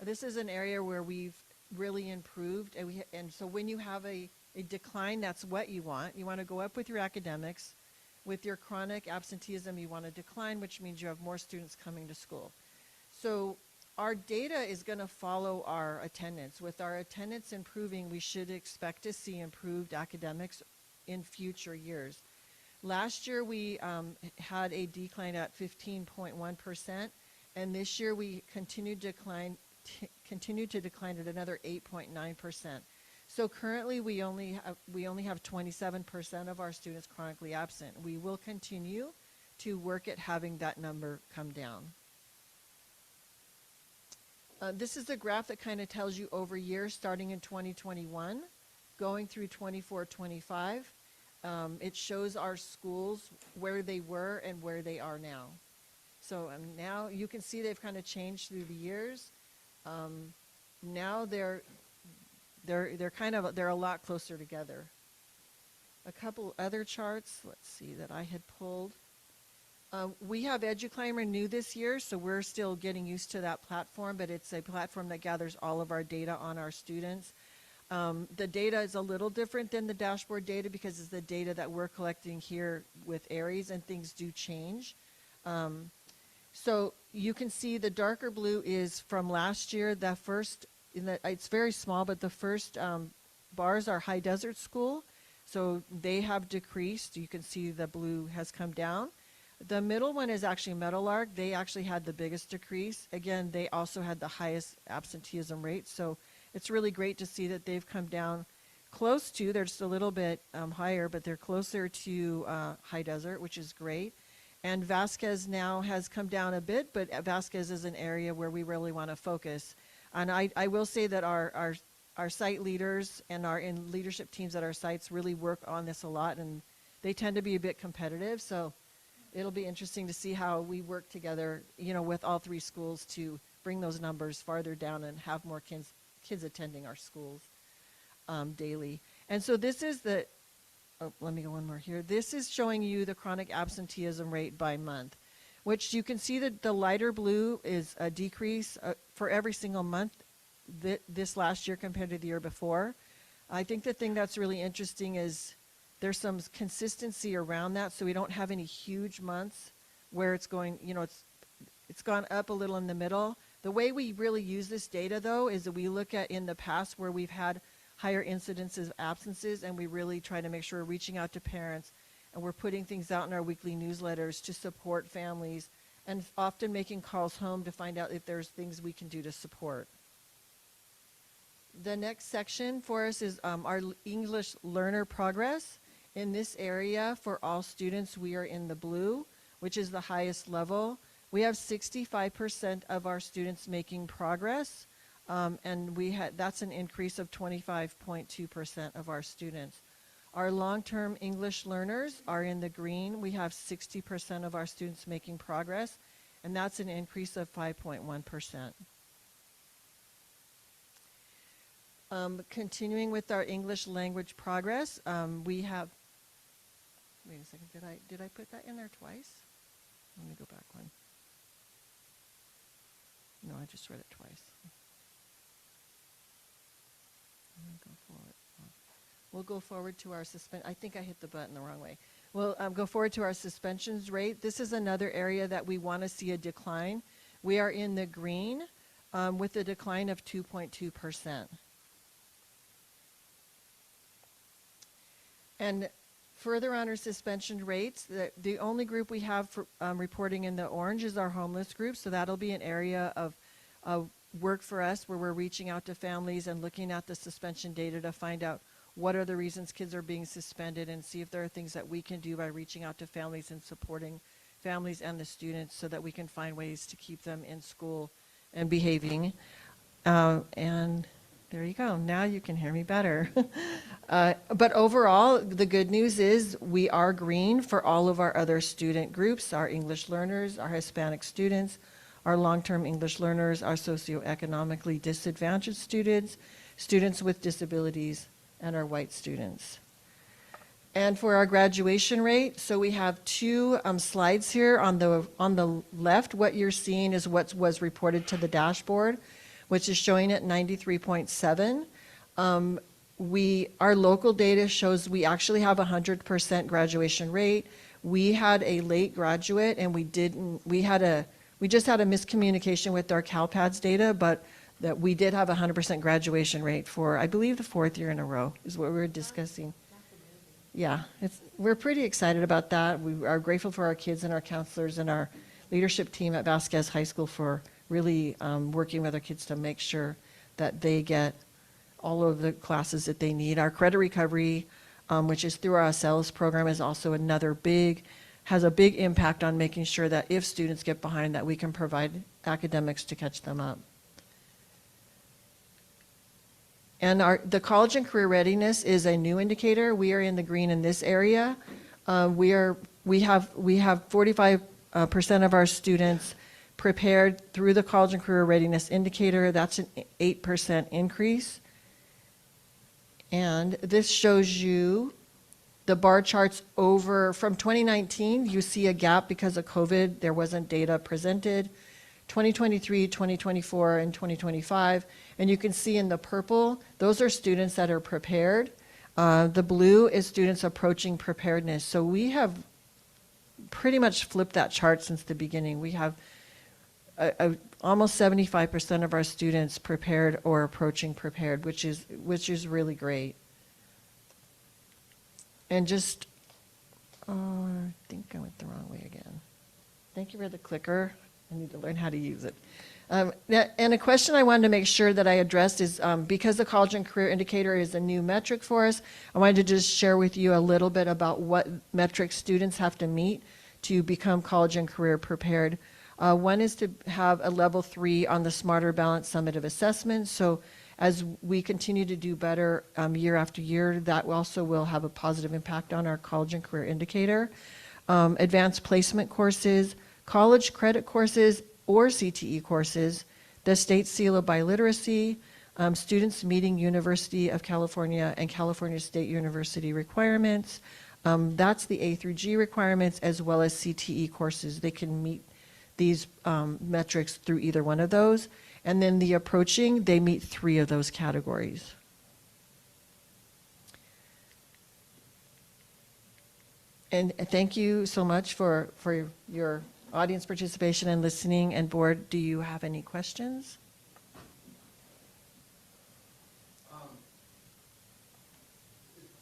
This is an area where we've really improved, and so when you have a decline, that's what you want. You want to go up with your academics. With your chronic absenteeism, you want to decline, which means you have more students coming to school. So our data is going to follow our attendance. With our attendance improving, we should expect to see improved academics in future years. Last year, we had a decline at 15.1%, and this year we continued to decline at another 8.9%. So currently, we only have 27% of our students chronically absent. We will continue to work at having that number come down. This is a graph that kind of tells you over years, starting in 2021, going through 24-25. It shows our schools where they were and where they are now. So now you can see they've kind of changed through the years. Now they're a lot closer together. A couple other charts, let's see, that I had pulled. We have EduClimber new this year, so we're still getting used to that platform, but it's a platform that gathers all of our data on our students. The data is a little different than the dashboard data because it's the data that we're collecting here with Aries, and things do change. So you can see the darker blue is from last year. The first, it's very small, but the first bars are High Desert School. So they have decreased. You can see the blue has come down. The middle one is actually Meadowlark. They actually had the biggest decrease. Again, they also had the highest absenteeism rate. So it's really great to see that they've come down close to, they're just a little bit higher, but they're closer to High Desert, which is great. And Vasquez now has come down a bit, but Vasquez is an area where we really want to focus. And I will say that our site leaders and our in leadership teams at our sites really work on this a lot, and they tend to be a bit competitive. So it'll be interesting to see how we work together, with all three schools to bring those numbers farther down and have more kids attending our schools daily. And so this is let me go one more here. This is showing you the chronic absenteeism rate by month, which you can see that the lighter blue is a decrease for every single month this last year compared to the year before. I think the thing that's really interesting is there's some consistency around that, so we don't have any huge months where it's going, it's gone up a little in the middle. The way we really use this data, though, is that we look at in the past where we've had higher incidences of absences, and we really try to make sure we're reaching out to parents, and we're putting things out in our weekly newsletters to support families, and often making calls home to find out if there's things we can do to support. The next section for us is our English learner progress. In this area, for all students, we are in the blue, which is the highest level. We have 65% of our students making progress, and that's an increase of 25.2% of our students. Our long-term English learners are in the green. We have 60% of our students making progress, and that's an increase of 5.1%. Continuing with our English language progress, we have, wait a second, did I put that in there twice? Let me go back one. No, I just read it twice. I'm going to go forward. We'll go forward to our I think I hit the button the wrong way. We'll go forward to our suspensions rate. This is another area that we want to see a decline. We are in the green with a decline of 2.2%. And further on our suspension rates, the only group we have for, reporting in the orange is our homeless group, so that'll be an area of work for us where we're reaching out to families and looking at the suspension data to find out what are the reasons kids are being suspended and see if there are things that we can do by reaching out to families and supporting families and the students so that we can find ways to keep them in school and behaving. And there you go. Now you can hear me better. But overall, the good news is we are green for all of our other student groups, our English learners, our Hispanic students, our long-term English learners, our socioeconomically disadvantaged students, students with disabilities, and our white students. And for our graduation rate, so we have two slides here. On the left, what you're seeing is what was reported to the dashboard, which is showing at 93.7. Our local data shows we actually have 100% graduation rate. We had a late graduate, and we just had a miscommunication with our CalPADS data, but that we did have 100% graduation rate for, I believe, the 4th year in a row is what we were discussing. Yeah, we're pretty excited about that. We are grateful for our kids and our counselors and our leadership team at Vasquez High School for really working with our kids to make sure that they get all of the classes that they need. Our credit recovery, which is through our SLS program, is also has a big impact on making sure that if students get behind, that we can provide academics to catch them up. And the college and career readiness is a new indicator. We are in the green in this area. We have 45% of our students prepared through the college and career readiness indicator. That's an 8% increase. And this shows you the bar charts over from 2019. You see a gap because of COVID. There wasn't data presented. 2023, 2024, and 2025. And you can see in the purple, those are students that are prepared. The blue is students approaching preparedness. So we have pretty much flipped that chart since the beginning. We have almost 75% of our students prepared or approaching prepared, which is really great. And just, I think I went the wrong way again. Thank you for the clicker. I need to learn how to use it. And a question I wanted to make sure that I addressed is, because the College and Career Indicator is a new metric for us, I wanted to just share with you a little bit about what metrics students have to meet to become college and career prepared. One is to have a level 3 on the Smarter Balanced Summative Assessment. So as we continue to do better year after year, that also will have a positive impact on our College and Career Indicator. Advanced placement courses, college credit courses, or CTE courses, the State Seal of Biliteracy, students meeting University of California and California State University requirements. That's the A through G requirements, as well as CTE courses. They can meet these metrics through either one of those. And then the approaching, they meet 3 of those categories. And thank you so much for your audience participation and listening. And board, do you have any questions?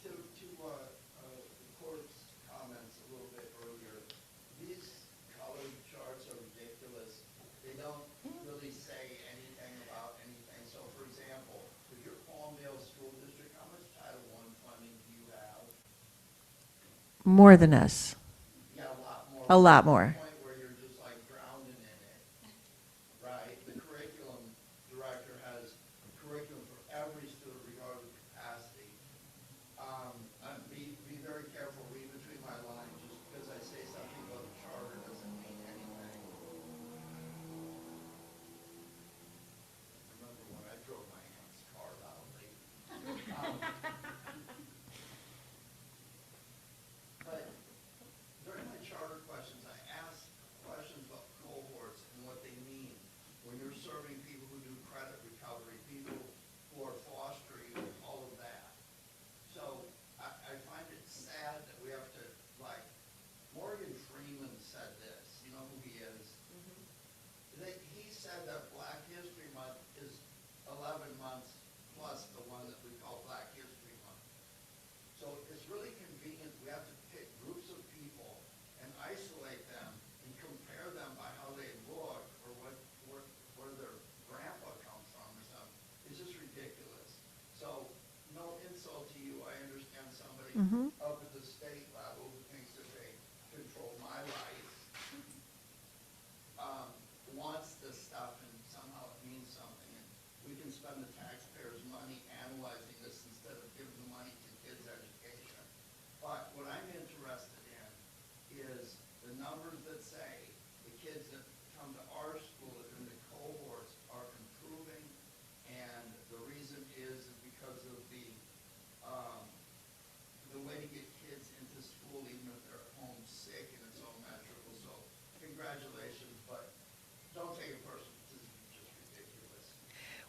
To the court's comments a little bit earlier, these colored charts are ridiculous. They don't really say anything about anything. So, for example, if you're Palmdale School District, how much Title I funding do you have? More than us. Yeah, a lot more. A lot more. To the point where you're just like drowning in it, right? The curriculum director has a curriculum for every student regardless of capacity. Be very careful, read between my lines. Just because I say something about the charter doesn't mean anything. Remember when I drove my aunt's car loudly? But during my charter questions, I asked questions about cohorts and what they mean when you're serving people who do credit recovery, people who are fostering, all of that. So I find it sad that we have to, like, Morgan Freeman said this, you know who he is? He said that Black History Month is 11 months plus the one that we call Black History Month. So it's really convenient, we have to pick groups of people and isolate them and compare them by how they look or where their grandpa comes from or something. It's just ridiculous. So no insult to you, I understand somebody up at the state level who thinks that they control my life, wants this stuff and somehow it means something. And we can spend the taxpayers' money analyzing this instead of giving the money to kids' education. But what I'm interested in is the numbers that say the kids that come to our school that are in the cohorts are improving, and the reason is because of the way to get kids into school even if they're at home sick, and it's all measurable. So congratulations, but don't take it personally. This is just ridiculous.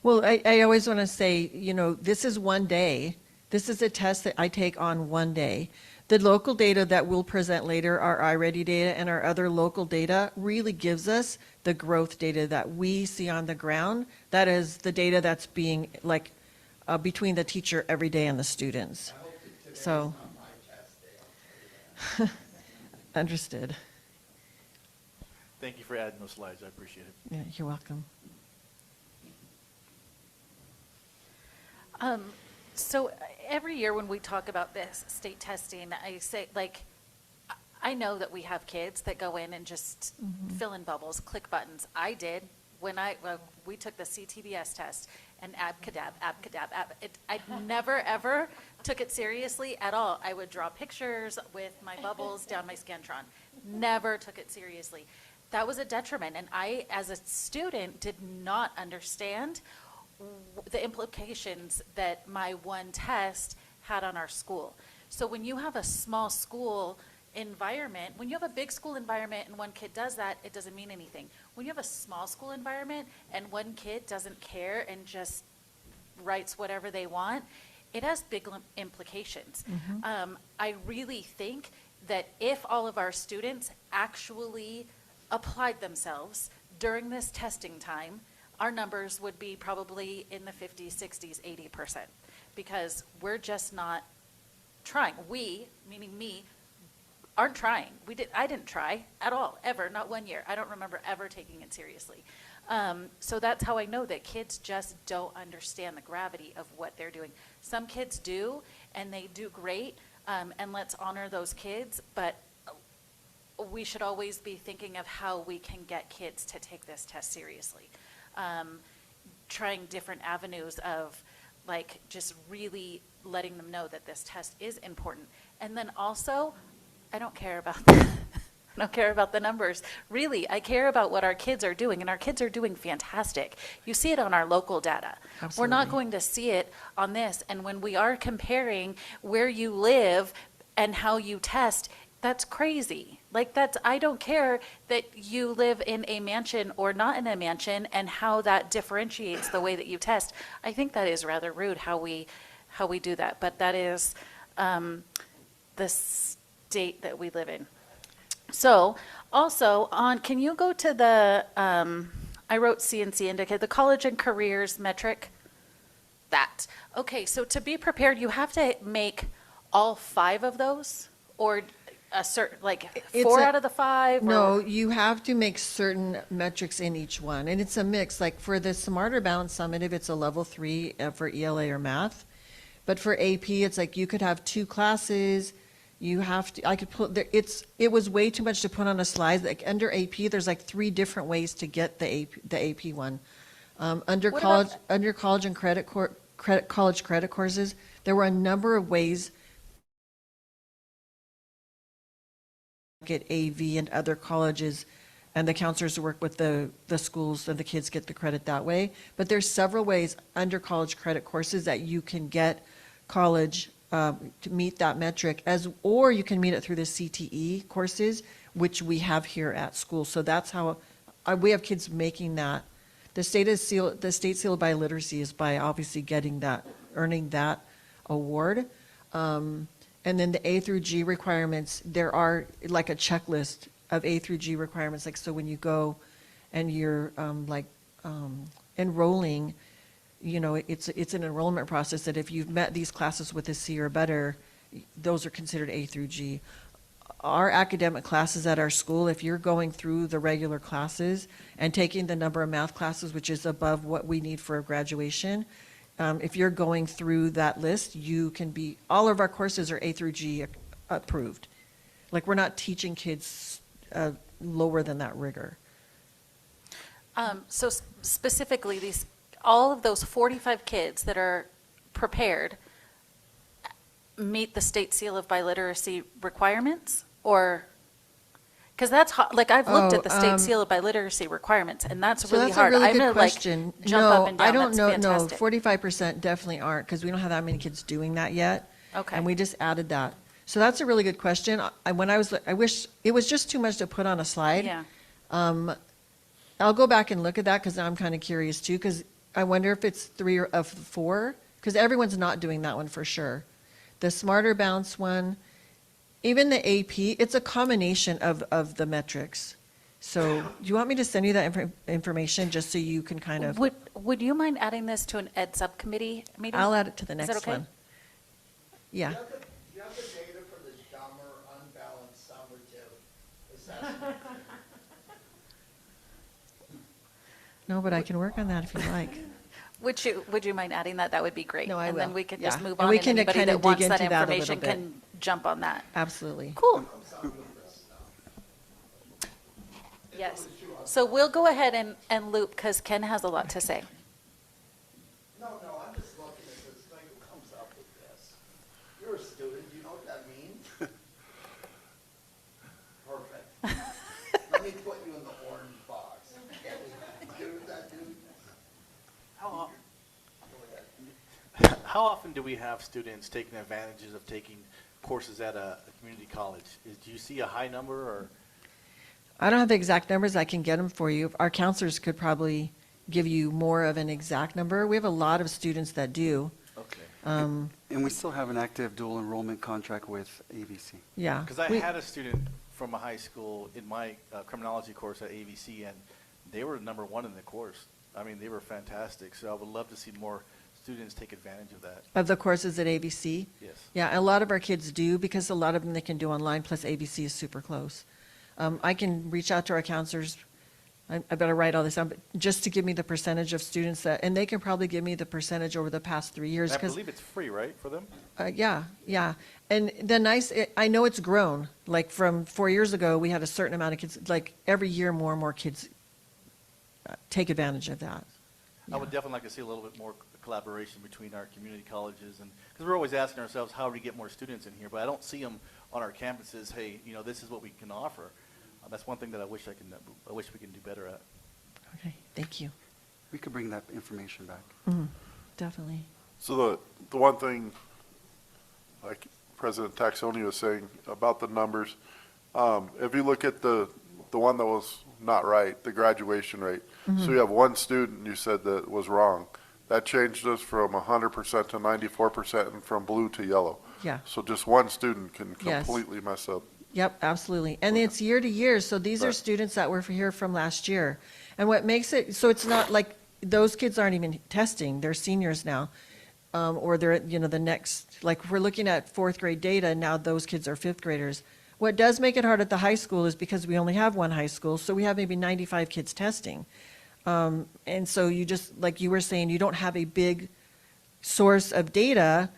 Well, I always want to say, this is one day. This is a test that I take on one day. The local data that we'll present later, our iReady data and our other local data, really gives us the growth data that we see on the ground. That is the data that's being, between the teacher every day and the students. I hope that today So, is not my test day, I'll tell you that. understood. Thank you for adding those slides. I appreciate it. Yeah, you're welcome. So every year when we talk about this state testing, I say, I know that we have kids that go in and just fill in bubbles, click buttons. I did when we took the CTBS test, and I never, ever took it seriously at all. I would draw pictures with my bubbles down my Scantron. Never took it seriously. That was a detriment, and I, as a student, did not understand the implications that my one test had on our school. So when you have a small school environment, when you have a big school environment and one kid does that, it doesn't mean anything. When you have a small school environment and one kid doesn't care and just writes whatever they want, it has big implications. I really think that if all of our students actually applied themselves during this testing time, our numbers would be probably in the 50s, 60s, 80%, because we're just not trying. We, meaning me, aren't trying. I didn't try at all, ever, not 1 year. I don't remember ever taking it seriously. So that's how I know that kids just don't understand the gravity of what they're doing. Some kids do, and they do great, and let's honor those kids, but we should always be thinking of how we can get kids to take this test seriously. Trying different avenues of like just really letting them know that this test is important. And then also, I don't care about I don't care about the numbers. Really, I care about what our kids are doing, and our kids are doing fantastic. You see it on our local data. We're not Absolutely. going to see it on this. And when we are comparing where you live and how you test, that's crazy. Like I don't care that you live in a mansion or not in a mansion and how that differentiates the way that you test. I think that is rather rude how we do that, but that is the state that we live in. So also can you go to the, I wrote CNC indicate, the college and careers metric? That. Okay, so to be prepared, you have to make all 5 of those, or a certain, like It's 4 a- out of the 5? No, or- you have to make certain metrics in each one, and it's a mix. Like for the Smarter Balance Summative, it's a level 3 for ELA or math. But for AP, it's like you could have 2 classes. You have to. I could put there. It was way too much to put on a slide. Like under AP, there's like 3 different ways to get the AP one. Under What college, about- under college and college credit courses, there were a number of ways get AV and other colleges, and the counselors work with the schools, and the kids get the credit that way. But there's several ways under college credit courses that you can get college to meet that metric, or you can meet it through the CTE courses, which we have here at school. So that's how we have kids making that. The state seal of biliteracy is by obviously getting that, earning that award. And then the A through G requirements, there are like a checklist of A through G requirements. Like, so when you go and you're enrolling, you know, it's an enrollment process that if you've met these classes with a C or better, those are considered A through G. Our academic classes at our school, if you're going through the regular classes and taking the number of math classes, which is above what we need for graduation, if you're going through that list, you can be, all of our courses are A through G approved. Like, we're not teaching kids lower than that rigor. So specifically, all of those 45 kids that are prepared meet the state seal of biliteracy requirements, or because that's like I've looked at the state seal of biliteracy requirements, and that's So really that's hard. a really I'm good gonna question. like jump up and down. I don't That's know. fantastic. 45% definitely aren't, because we don't have that many kids doing that yet. Okay. And we just added that. So that's a really good question. I wish it was just too much to put on a slide. Yeah. I'll go back and look at that, because I'm kind of curious too, because I wonder if it's 3 of 4, because everyone's not doing that one for sure. The Smarter Bounce one, even the AP, it's a combination of the metrics. So do you want me to send you that information just so you can kind of, Would you mind adding this to an ed subcommittee meeting? I'll add it to the Is that next okay? one. Yeah. Do you have the data for the dumber, unbalanced summative assessment? No, but I can work on that if you like. Would you mind adding that? That would be great. No, I And then will. we can Yeah. just move And on, we and can anybody kind of that dig wants that into that a little information bit. can jump on that. Absolutely. Cool. Yes. So we'll go ahead and loop, because Ken has a lot to say. No, I'm just looking at this thing that comes up with this. You're a student, do you know what that means? Perfect. Let me put you in the orange box. Do that, dude. How often do we have students taking advantages of taking courses at a community college? Do you see a high number, or? I don't have the exact numbers. I can get them for you. Our counselors could probably give you more of an exact number. We have a lot of students that do. Okay. And we still have an active dual enrollment contract with AVC. Yeah. Because I We- had a student from a high school in my criminology course at AVC, and they were number 1 in the course. I mean, they were fantastic. So I would love to see more students take advantage of that. Of the courses at ABC? Yes. Yeah, a lot of our kids do, because a lot of them they can do online, plus ABC is super close. I can reach out to our counselors, I better write all this down, but just to give me the percentage of students that, and they can probably give me the percentage over the past 3 years. And I 'Cause, believe it's free, right, for them? yeah. And I know it's grown, like from 4 years ago, we had a certain amount of kids, like every year more and more kids take advantage of that. I would definitely like to see a little bit more collaboration between our community colleges, and because we're always asking ourselves, how do we get more students in here? But I don't see them on our campuses. Hey, this is what we can offer. That's one thing that I wish we can do better at. Okay, thank you. We could bring that information back. Definitely. So the one thing, like President Taxoni was saying about the numbers, if you look at the one that was not right, the graduation rate. So you have one student you said that was wrong. That changed us from 100% to 94% and from blue to yellow. Yeah. So just one student can Yes. completely mess up. Yep, absolutely. And it's year to year, so these are Right. students that were here from last year. And what makes it, so it's not like, those kids aren't even testing, they're seniors now. Or they're, the next, like, we're looking at fourth grade data, now those kids are fifth graders. What does make it hard at the high school is because we only have one high school, so we have maybe 95 kids testing. And so you just, like you were saying, you don't have a big source of data,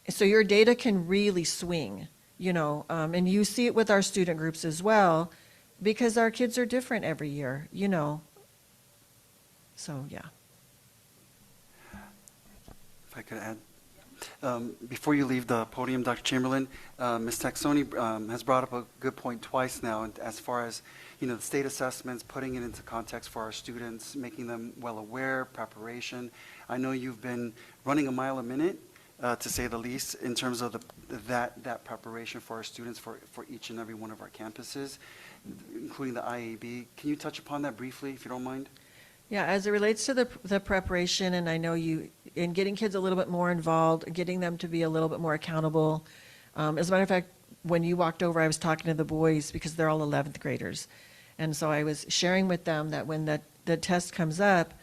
so your data can really swing, and you see it with our student groups as well, because our kids are different every year, So, yeah. If I could add, before you leave the podium, Dr. Chamberlain, Ms. Taxoni has brought up a good point twice now, and as far as the state assessments, putting it into context for our students, making them well aware, preparation. I know you've been running a mile a minute, to say the least, in terms of that preparation for our students for each and every one of our campuses, including the IAB. Can you touch upon that briefly, if you don't mind? Yeah, as it relates to the preparation, and I know in getting kids a little bit more involved, getting them to be a little bit more accountable. As a matter of fact, when you walked over, I was talking to the boys because they're all 11th graders. And so I was sharing with them that when the test comes up,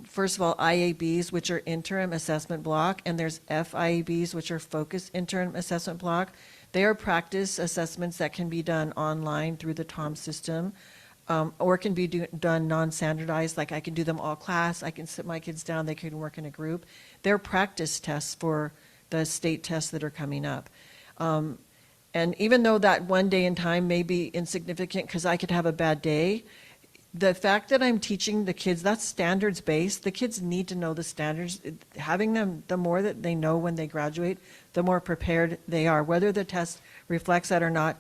first of all, IABs, which are interim assessment block, and there's FIABs, which are focused interim assessment block. They are practice assessments that can be done online through the TOM system. Or can be done non-standardized, like I can do them all class, I can sit my kids down, they can work in a group. They're practice tests for the state tests that are coming up. And even though that one day in time may be insignificant because I could have a bad day, the fact that I'm teaching the kids, that's standards-based. The kids need to know the standards. Having them, the more that they know when they graduate, the more prepared they are. Whether the test reflects that or not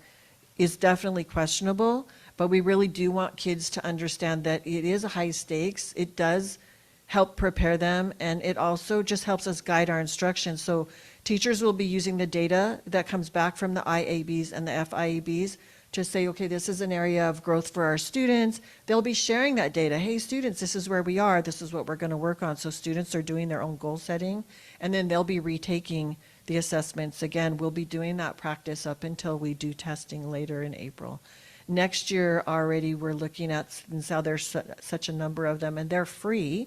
is definitely questionable. But we really do want kids to understand that it is a high stakes. It does help prepare them, and it also just helps us guide our instruction. So teachers will be using the data that comes back from the IABs and the FIABs to say, okay, this is an area of growth for our students. They'll be sharing that data. Hey, students, this is where we are. This is what we're going to work on. So students are doing their own goal setting, and then they'll be retaking the assessments. Again, we'll be doing that practice up until we do testing later in April. Next year already, we're looking at, since how there's such a number of them, and they're free,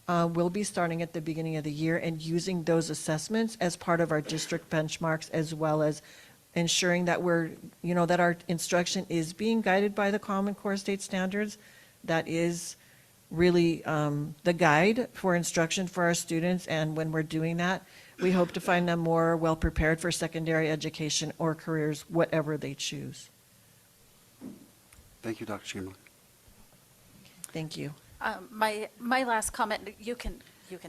we'll be starting at the beginning of the year and using those assessments as part of our district benchmarks, as well as ensuring that that our instruction is being guided by the Common Core state standards. That is really the guide for instruction for our students, and when we're doing that, we hope to find them more well-prepared for secondary education or careers, whatever they choose. Thank you, Dr. Chamberlain. Thank you. My last comment, you can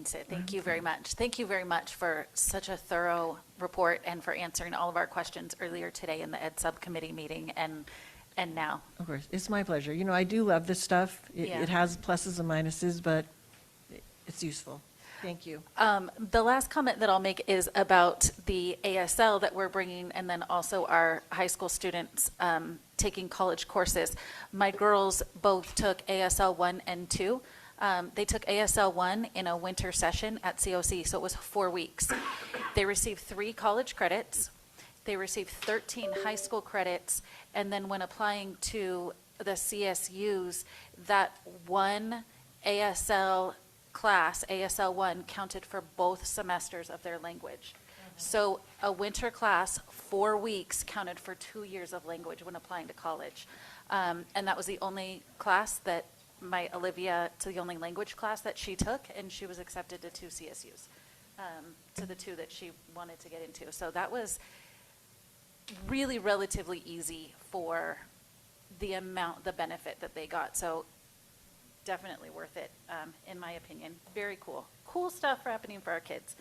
say thank you very much. Thank you very much for such a thorough report and for answering all of our questions earlier today in the Ed Subcommittee meeting and now. Of course, it's my pleasure. I do love this stuff. Yeah. It has pluses and minuses, but it's useful. Thank you. The last comment that I'll make is about the ASL that we're bringing, and then also our high school students taking college courses. My girls both took ASL 1 and 2. They took ASL 1 in a winter session at COC, so it was 4 weeks. They received 3 college credits. They received 13 high school credits, and then when applying to the CSUs, that one ASL class, ASL 1, counted for both semesters of their language. So a winter class, 4 weeks, counted for 2 years of language when applying to college. And that was the only class that my Olivia, to the only language class that she took, and she was accepted to 2 CSUs, to the 2 that she wanted to get into. So that was really relatively easy for the benefit that they got. So definitely worth it, in my opinion. Very cool. Cool stuff happening for our kids.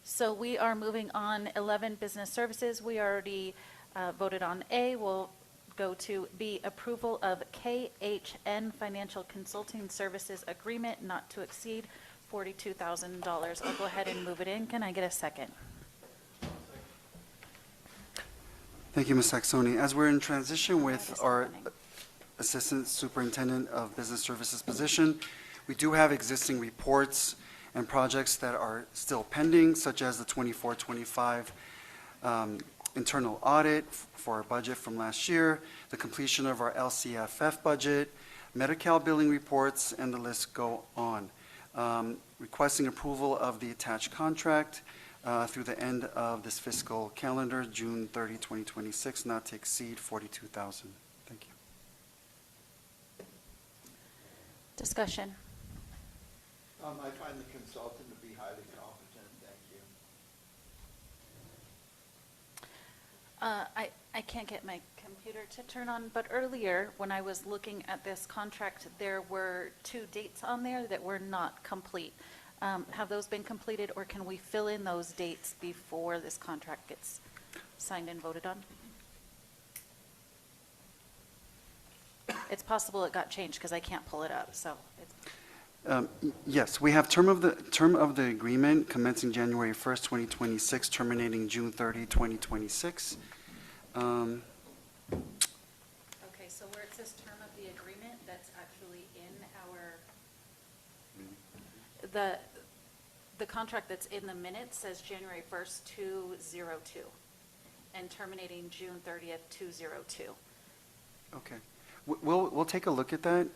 So we are moving on. 11, business services. We already voted on A. We'll go to B, approval of KHN Financial Consulting Services Agreement not to exceed $42,000. I'll go ahead and move it in. Can I get a second? Thank you, Ms. Saxoni. As we're in transition with Just our opening. Assistant Superintendent of Business Services position, we do have existing reports and projects that are still pending, such as the 24-25 internal audit for our budget from last year, the completion of our LCFF budget, Medi-Cal billing reports, and the list go on. Requesting approval of the attached contract through the end of this fiscal calendar, June 30, 2026, not to exceed $42,000. Thank you. Discussion. I find the consultant to be highly competent. Thank you. I can't get my computer to turn on, but earlier, when I was looking at this contract, there were 2 dates on there that were not complete. Have those been completed, or can we fill in those dates before this contract gets signed and voted on? It's possible it got changed because I can't pull it up, so. Yes, we have term of the agreement commencing January 1st, 2026, terminating June 30, 2026. Okay, so where it says term of the agreement, that's actually in our, the contract that's in the minutes says January 1st, 202, and terminating June 30th, 202. Okay. We'll take a look at that.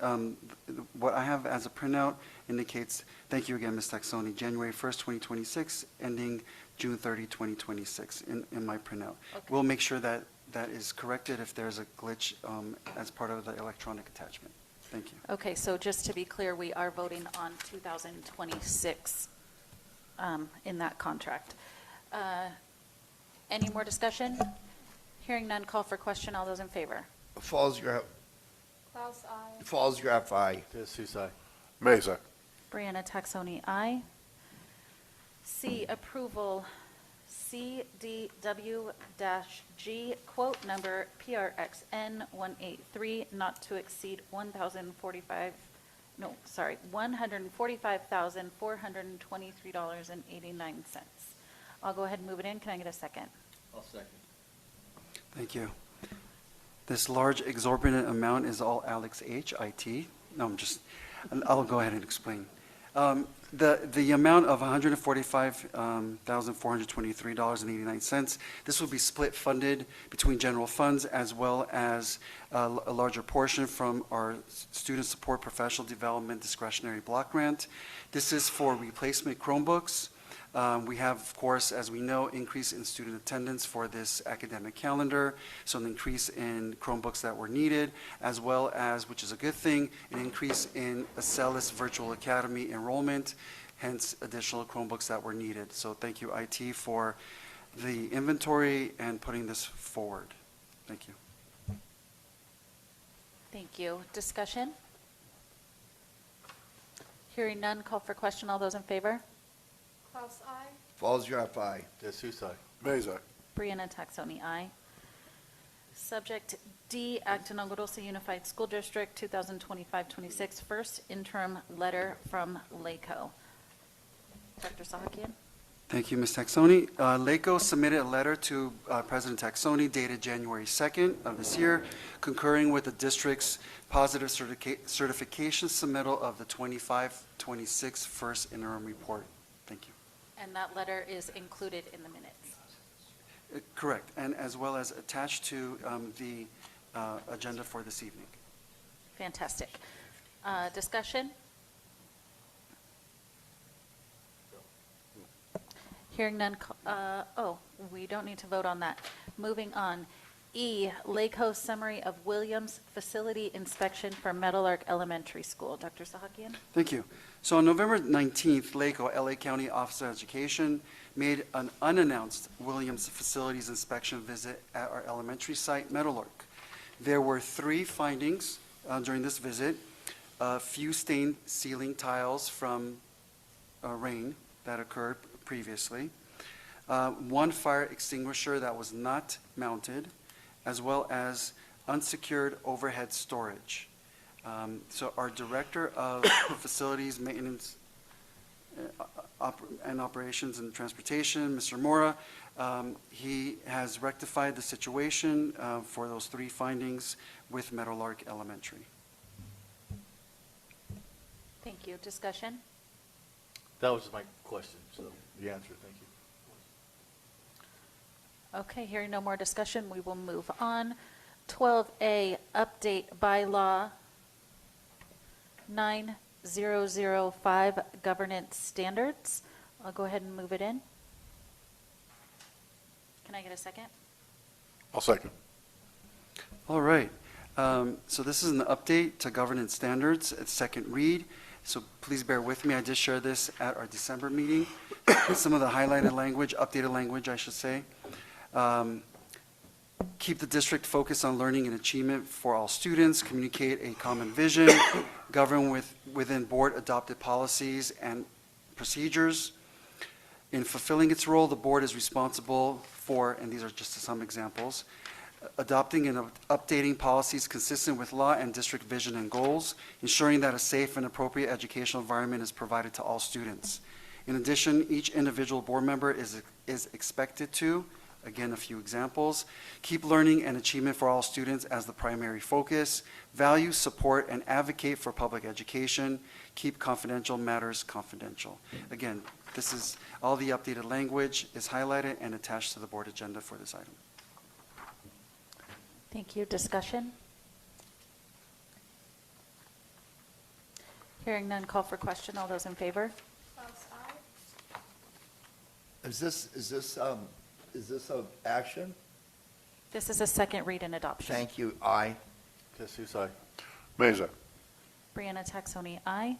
What I have as a printout indicates, thank you again, Ms. Taxoni, January 1st, 2026, ending June 30, 2026 in my printout. Okay. We'll make sure that that is corrected if there's a glitch as part of the electronic attachment. Thank you. Okay, so just to be clear, we are voting on 2026 in that contract. Any more discussion? Hearing none, call for question. All those in favor? Klaus, I. Fallsgraf, aye. Jesus, aye. Mesa. Brianna Taxoni, aye. C, approval CDW-G, quote number PRXN 183, not to exceed $145,423.89. I'll go ahead and move it in. Can I get a second? I'll second. Thank you. This large exorbitant amount is all Alex H, IT. No, I'll go ahead and explain. The amount of $145,423.89, this will be split funded between general funds as well as a larger portion from our Student Support Professional Development Discretionary Block Grant. This is for replacement Chromebooks. We have, of course, as we know, increase in student attendance for this academic calendar, so an increase in Chromebooks that were needed, as well as, which is a good thing, an increase in Acellus Virtual Academy enrollment, hence additional Chromebooks that were needed. So thank you, IT, for the inventory and putting this forward. Thank you. Thank you. Discussion? Hearing none, call for question. All those in favor? Klaus, I. Fallsgraf, aye. Jesus, aye. Mesa. Brianna Taxoni, aye. Subject D, Acton Agua Dulce Unified School District 2025-26, first interim letter from LACO. Dr. Sahakian? Thank you, Ms. Taxoni. LACO submitted a letter to President Taxoni dated January 2nd of this year, concurring with the district's positive certification submittal of the 25-26 first interim report. Thank you. And that letter is included in the minutes. Correct, and as well as attached to the agenda for this evening. Fantastic. Discussion? Hearing none, we don't need to vote on that. Moving on. E, Lake Host Summary of Williams Facility Inspection for Meadowlark Elementary School. Dr. Sahakian? Thank you. So on November 19th, LA County Office of Education made an unannounced Williams Facilities Inspection visit at our elementary site, Meadowlark. There were 3 findings during this visit. A few stained ceiling tiles from rain that occurred previously. 1 fire extinguisher that was not mounted, as well as unsecured overhead storage. So our Director of Facilities Maintenance and Operations and Transportation, Mr. Mora, he has rectified the situation for those 3 findings with Meadowlark Elementary. Thank you. Discussion? That was my question, so the answer, thank you. Okay, hearing no more discussion, we will move on. 12A, Update Bylaw 9005, Governance Standards. I'll go ahead and move it in. Can I get a second? I'll second. All right. So this is an update to governance standards at second read. So please bear with me. I just shared this at our December meeting. Some of the highlighted language, updated language, I should say. Keep the district focused on learning and achievement for all students, communicate a common vision, govern within board-adopted policies and procedures. In fulfilling its role, the board is responsible for, and these are just some examples, adopting and updating policies consistent with law and district vision and goals, ensuring that a safe and appropriate educational environment is provided to all students. In addition, each individual board member is expected to, again, a few examples, keep learning and achievement for all students as the primary focus, value, support, and advocate for public education, keep confidential matters confidential. Again, this is all the updated language is highlighted and attached to the board agenda for this item. Thank you. Discussion? Hearing none, call for question. All those in favor? Klaus, aye. Is this a action? This is a second read and adoption. Thank you. Aye. Jesus, aye. Mesa. Brianna Taxoni, aye.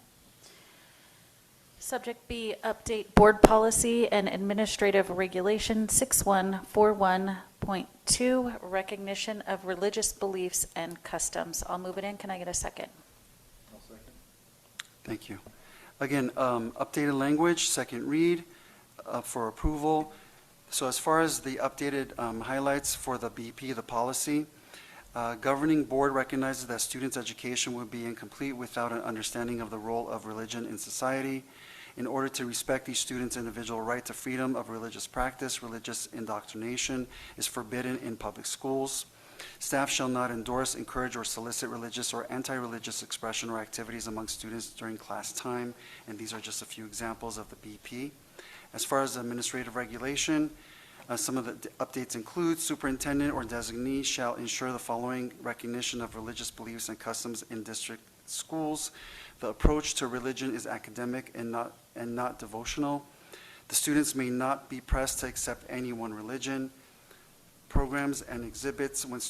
Subject B, update board policy and administrative regulation 6141.2, recognition of religious beliefs and customs. I'll move it in. Can I get a second? I'll second. Thank you. Again, updated language, second read for approval. So as far as the updated highlights for the BP, the policy, governing board recognizes that students' education would be incomplete without an understanding of the role of religion in society. In order to respect each student's individual right to freedom of religious practice, religious indoctrination is forbidden in public schools. Staff shall not endorse, encourage, or solicit religious or anti-religious expression or activities among students during class time, and these are just a few examples of the BP. As far as administrative regulation, some of the updates include superintendent or designee shall ensure the following recognition of religious beliefs and customs in district schools. The approach to religion is academic and not devotional. The students may not be pressed to accept any one religion. Programs and exhibits, when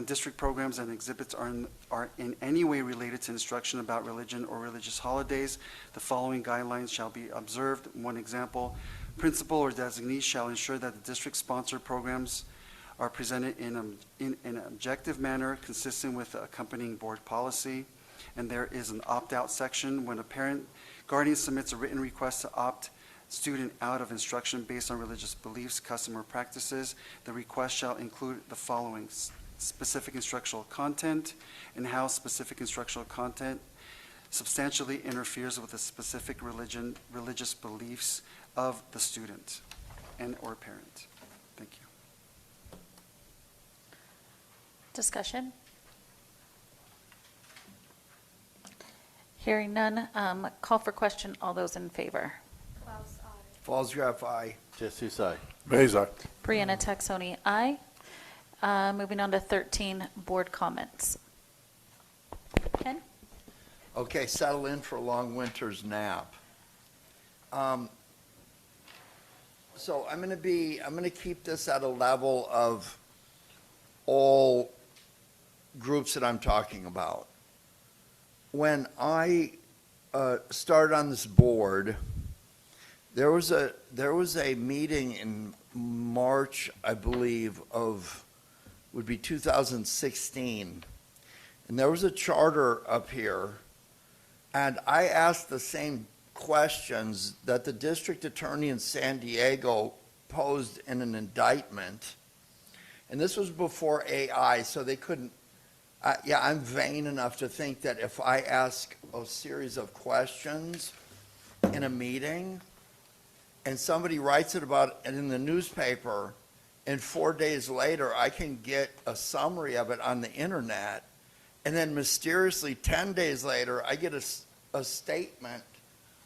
district programs and exhibits are in any way related to instruction about religion or religious holidays, the following guidelines shall be observed. One example, principal or designee shall ensure that the district-sponsored programs are presented in an objective manner consistent with the accompanying board policy. And there is an opt-out section. When a guardian submits a written request to opt student out of instruction based on religious beliefs, custom, or practices, the request shall include the following: specific instructional content and how specific instructional content substantially interferes with the specific religious beliefs of the student and or parent. Thank you. Discussion? Hearing none, call for question. All those in favor? Klaus, aye. Fallsgraf, aye. Jesus, aye. Mesa. Brianna Taxoni, aye. Moving on to 13, board comments. Okay, settle in for a long winter's nap. So I'm going to keep this at a level of all groups that I'm talking about. When I started on this board, there was a meeting in March, I believe, would be 2016, and there was a charter up here, and I asked the same questions that the district attorney in San Diego posed in an indictment, and this was before AI, so they couldn't. I'm vain enough to think that if I ask a series of questions in a meeting and somebody writes it about it in the newspaper, and 4 days later I can get a summary of it on the internet, and then mysteriously 10 days later I get a statement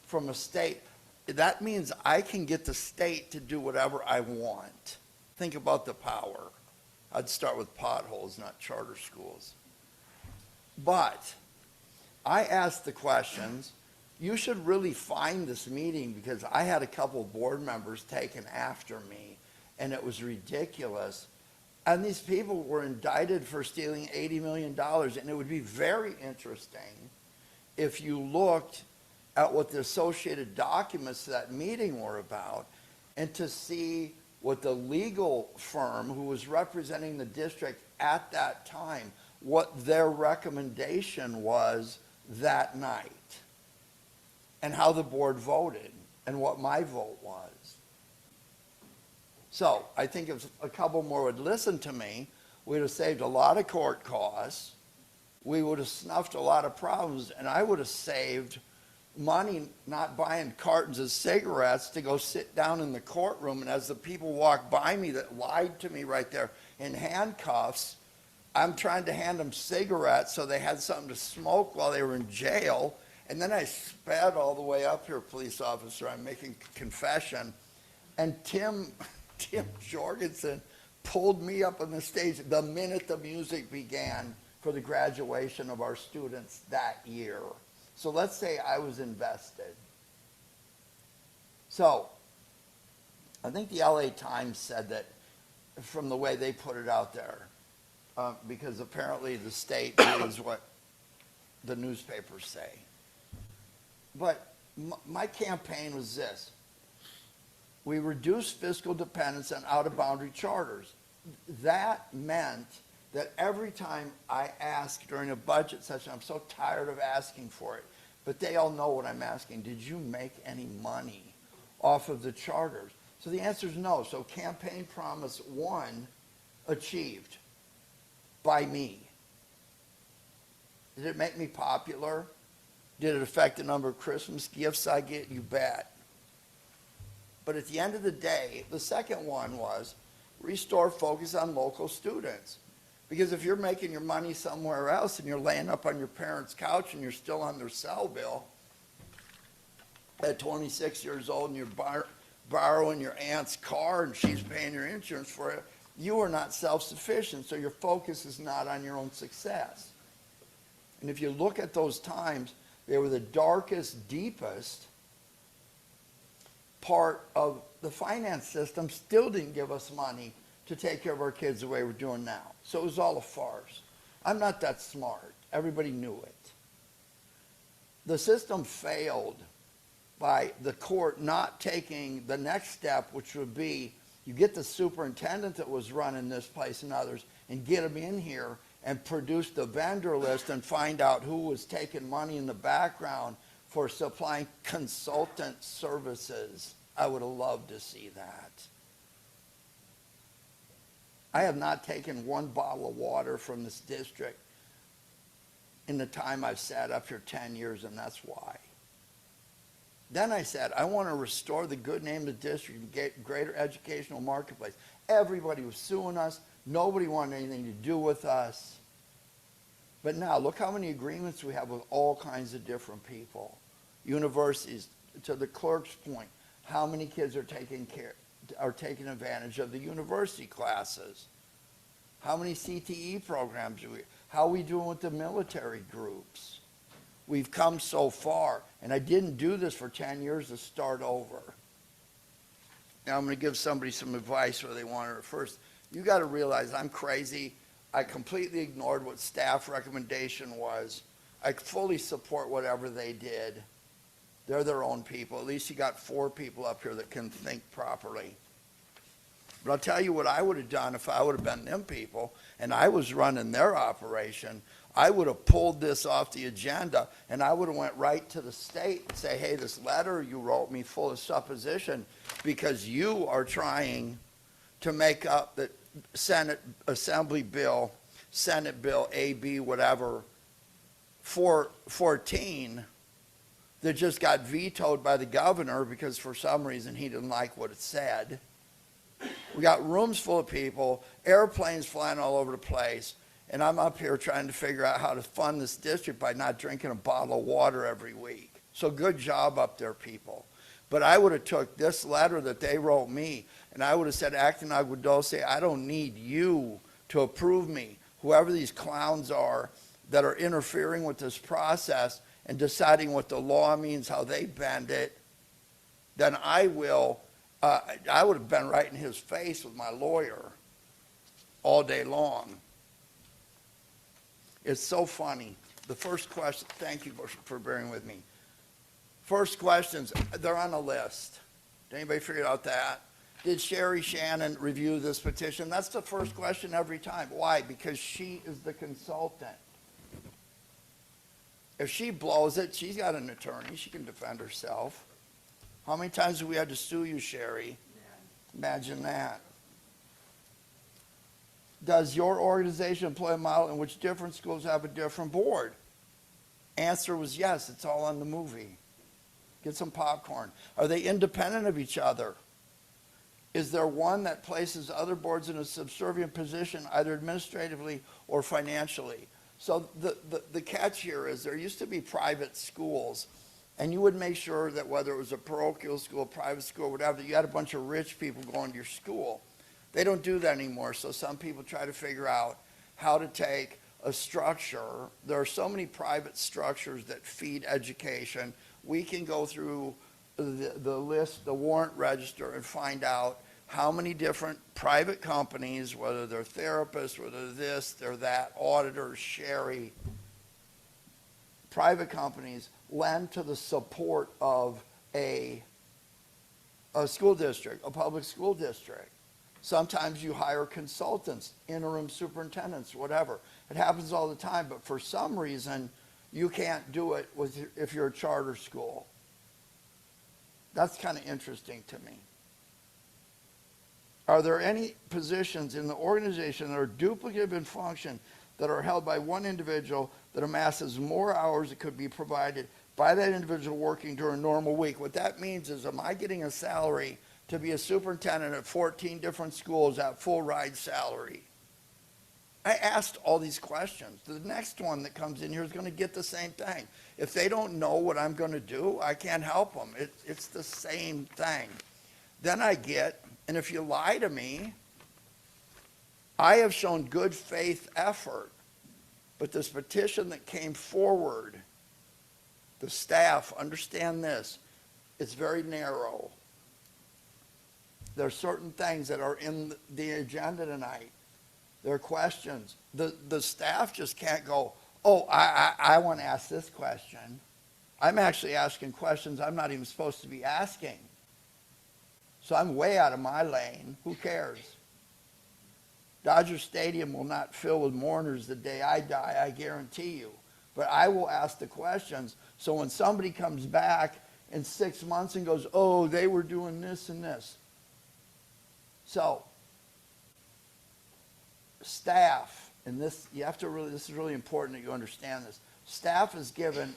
from a state. That means I can get the state to do whatever I want. Think about the power. I'd start with potholes, not charter schools. But I asked the questions. You should really find this meeting, because I had a couple board members taken after me, and it was ridiculous. And these people were indicted for stealing $80 million, and it would be very interesting if you looked at what the associated documents to that meeting were about, and to see what the legal firm who was representing the district at that time, what their recommendation was that night, and how the board voted, and what my vote was. So I think if a couple more would listen to me, we'd have saved a lot of court costs, we would have snuffed a lot of problems, and I would have saved money not buying cartons of cigarettes to go sit down in the courtroom, and as the people walk by me that lied to me right there in handcuffs, I'm trying to hand them cigarettes so they had something to smoke while they were in jail. And then I sped all the way up here, police officer, I'm making confession, and Tim Jorgensen pulled me up on the stage the minute the music began for the graduation of our students that year. So let's say I was invested. So I think the LA Times said that, from the way they put it out there, because apparently the state is what the newspapers say. But my campaign was this: we reduced fiscal dependence on out-of-boundary charters. That meant that every time I ask during a budget session, I'm so tired of asking for it, but they all know what I'm asking. Did you make any money off of the charters? So the answer is no. So campaign promise 1 achieved by me. Did it make me popular? Did it affect the number of Christmas gifts I get? You bet. But at the end of the day, the second one was restore focus on local students. Because if you're making your money somewhere else and you're laying up on your parents' couch and you're still on their cell bill at 26 years old, and you're borrowing your aunt's car and she's paying your insurance for it, you are not self-sufficient, so your focus is not on your own success. And if you look at those times, they were the darkest, deepest part of the finance system. Still didn't give us money to take care of our kids the way we're doing now. So it was all a farce. I'm not that smart. Everybody knew it. The system failed by the court not taking the next step, which would be you get the superintendent that was running this place and others and get them in here and produce the vendor list and find out who was taking money in the background for supplying consultant services. I would have loved to see that. I have not taken one bottle of water from this district in the time I've sat up here 10 years, and that's why. Then I said, I want to restore the good name of the district and get greater educational marketplace. Everybody was suing us. Nobody wanted anything to do with us. But now, look how many agreements we have with all kinds of different people. Universities, to the clerk's point, how many kids are taking advantage of the university classes? How many CTE programs do we? How are we doing with the military groups? We've come so far, and I didn't do this for 10 years to start over. Now I'm going to give somebody some advice where they want it first. You got to realize I'm crazy. I completely ignored what staff recommendation was. I fully support whatever they did. They're their own people. At least you got 4 people up here that can think properly. But I'll tell you what I would have done if I would have been them people and I was running their operation. I would have pulled this off the agenda and I would have went right to the state and say, hey, this letter you wrote me full of supposition because you are trying to make up the Senate Assembly Bill, Senate Bill AB, whatever, 414 that just got vetoed by the governor because for some reason he didn't like what it said. We got rooms full of people, airplanes flying all over the place, and I'm up here trying to figure out how to fund this district by not drinking a bottle of water every week. So good job up there, people. But I would have took this letter that they wrote me, and I would have said, Acton Agua Dulce, I don't need you to approve me. Whoever these clowns are that are interfering with this process and deciding what the law means, how they bend it, then I will, I would have been right in his face with my lawyer all day long. It's so funny. The first question, thank you for bearing with me. First questions, they're on the list. Did anybody figure out that? Did Sherry Shannon review this petition? That's the first question every time. Why? Because she is the consultant. If she blows it, she's got an attorney. She can defend herself. How many times have we had to sue you, Sherry? Imagine that. Does your organization employ a model in which different schools have a different board? Answer was yes. It's all on the movie. Get some popcorn. Are they independent of each other? Is there one that places other boards in a subservient position, either administratively or financially? So the catch here is there used to be private schools, and you would make sure that whether it was a parochial school, private school, whatever, that you had a bunch of rich people going to your school. They don't do that anymore, so some people try to figure out how to take a structure. There are so many private structures that feed education. We can go through the list, the warrant register, and find out how many different private companies, whether they're therapists, whether they're this, they're that, auditors, Sherry, private companies lend to the support of a school district, a public school district. Sometimes you hire consultants, interim superintendents, whatever. It happens all the time, but for some reason, you can't do it if you're a charter school. That's kind of interesting to me. Are there any positions in the organization that are duplicative in function that are held by one individual that amasses more hours that could be provided by that individual working during a normal week? What that means is, am I getting a salary to be a superintendent at 14 different schools at full ride salary? I asked all these questions. The next one that comes in here is going to get the same thing. If they don't know what I'm going to do, I can't help them. It's the same thing. Then I get, and if you lie to me, I have shown good faith effort. But this petition that came forward, the staff, understand this, it's very narrow. There are certain things that are in the agenda tonight. There are questions. The staff just can't go, oh, I want to ask this question. I'm actually asking questions I'm not even supposed to be asking. So I'm way out of my lane. Who cares? Dodger Stadium will not fill with mourners the day I die, I guarantee you. But I will ask the questions, so when somebody comes back in 6 months and goes, oh, they were doing this and this. So, staff, and this, you have to really, this is really important that you understand this. Staff is given,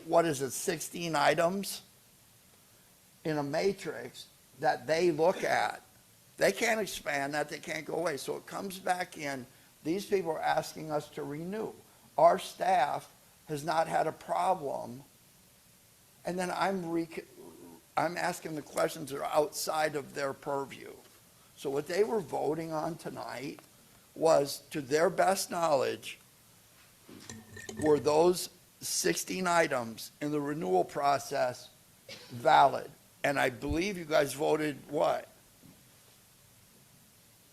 what is it, 16 items in a matrix that they look at. They can't expand that, they can't go away. So it comes back in, these people are asking us to renew. Our staff has not had a problem, and then I'm asking the questions that are outside of their purview. So what they were voting on tonight was, to their best knowledge, were those 16 items in the renewal process valid. And I believe you guys voted what?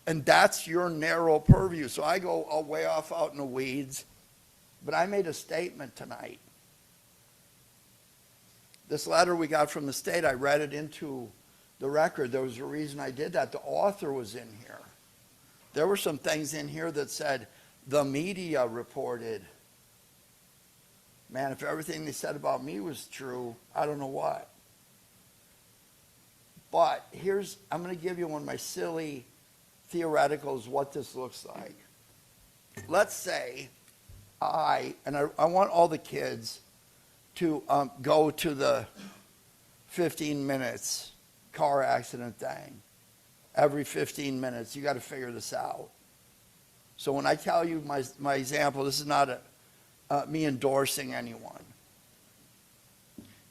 And that's your narrow purview. So I go way off out in the weeds, but I made a statement tonight. This letter we got from the state, I read it into the record. There was a reason I did that. The author was in here. There were some things in here that said the media reported. Man, if everything they said about me was true, I don't know what. But I'm going to give you one of my silly theoreticals what this looks like. Let's say I want all the kids to go to the 15 minutes car accident thing. Every 15 minutes, you got to figure this out. So when I tell you my example, this is not me endorsing anyone.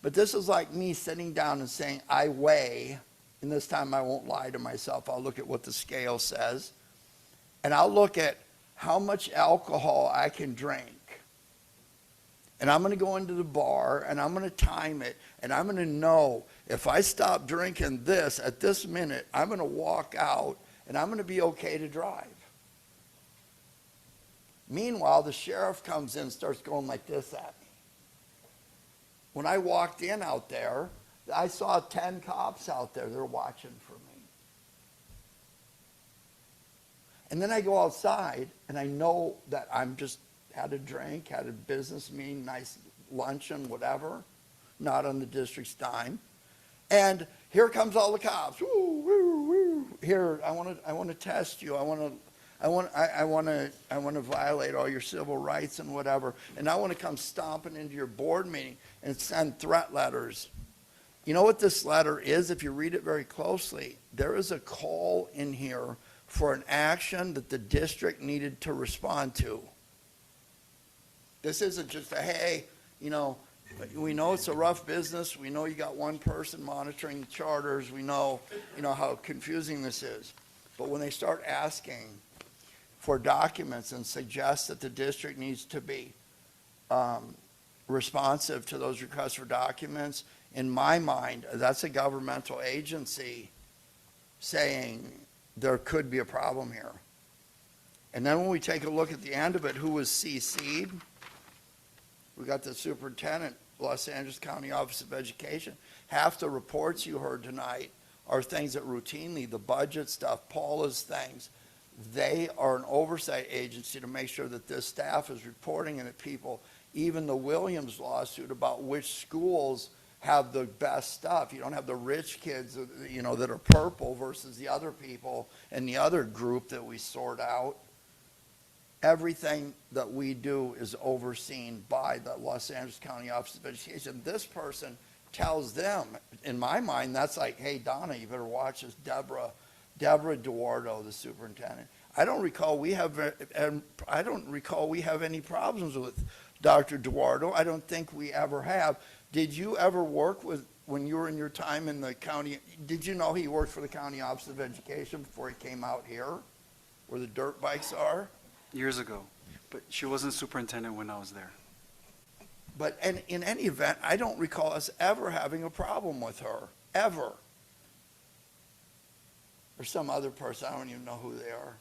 But this is like me sitting down and saying, I weigh, and this time I won't lie to myself. I'll look at what the scale says, and I'll look at how much alcohol I can drink. And I'm going to go into the bar, and I'm going to time it, and I'm going to know if I stop drinking this at this minute, I'm going to walk out, and I'm going to be okay to drive. Meanwhile, the sheriff comes in and starts going like this at me. When I walked in out there, I saw 10 cops out there. They're watching for me. And then I go outside, and I know that I'm just had a drink, had a business meeting, nice luncheon, whatever, not on the district's dime. And here comes all the cops. Woo, woo, woo. Here, I want to test you. I want to violate all your civil rights and whatever. And I want to come stomping into your board meeting and send threat letters. You know what this letter is? If you read it very closely, there is a call in here for an action that the district needed to respond to. This isn't just a, hey, we know it's a rough business. We know you got one person monitoring the charters. We know, how confusing this is. But when they start asking for documents and suggest that the district needs to be responsive to those requests for documents, in my mind, that's a governmental agency saying there could be a problem here. And then when we take a look at the end of it, who was CC'd? We got the superintendent, Los Angeles County Office of Education. Half the reports you heard tonight are things that routinely, the budget stuff, Paula's things, they are an oversight agency to make sure that this staff is reporting and that people, even the Williams lawsuit about which schools have the best stuff. You don't have the rich kids, that are purple versus the other people and the other group that we sort out. Everything that we do is overseen by the Los Angeles County Office of Education. This person tells them, in my mind, that's like, hey, Donna, you better watch this. Deborah Duardo, the superintendent. I don't recall we have any problems with Dr. Duardo. I don't think we ever have. Did you ever work with, when you were in your time in the county, did you know he worked for the County Office of Education before he came out here, where the dirt bikes are? Years ago, but she wasn't superintendent when I was there. But in any event, I don't recall us ever having a problem with her, ever. Or some other person, I don't even know who they are.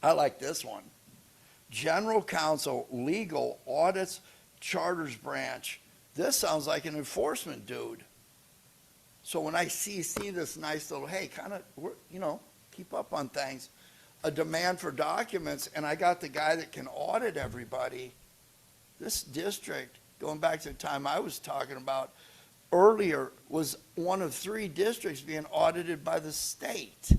I like this one. General Counsel, Legal, Audits, Charters Branch. This sounds like an enforcement dude. So when I see this nice little, hey, kind of, keep up on things, a demand for documents, and I got the guy that can audit everybody. This district, going back to the time I was talking about earlier, was one of 3 districts being audited by the state.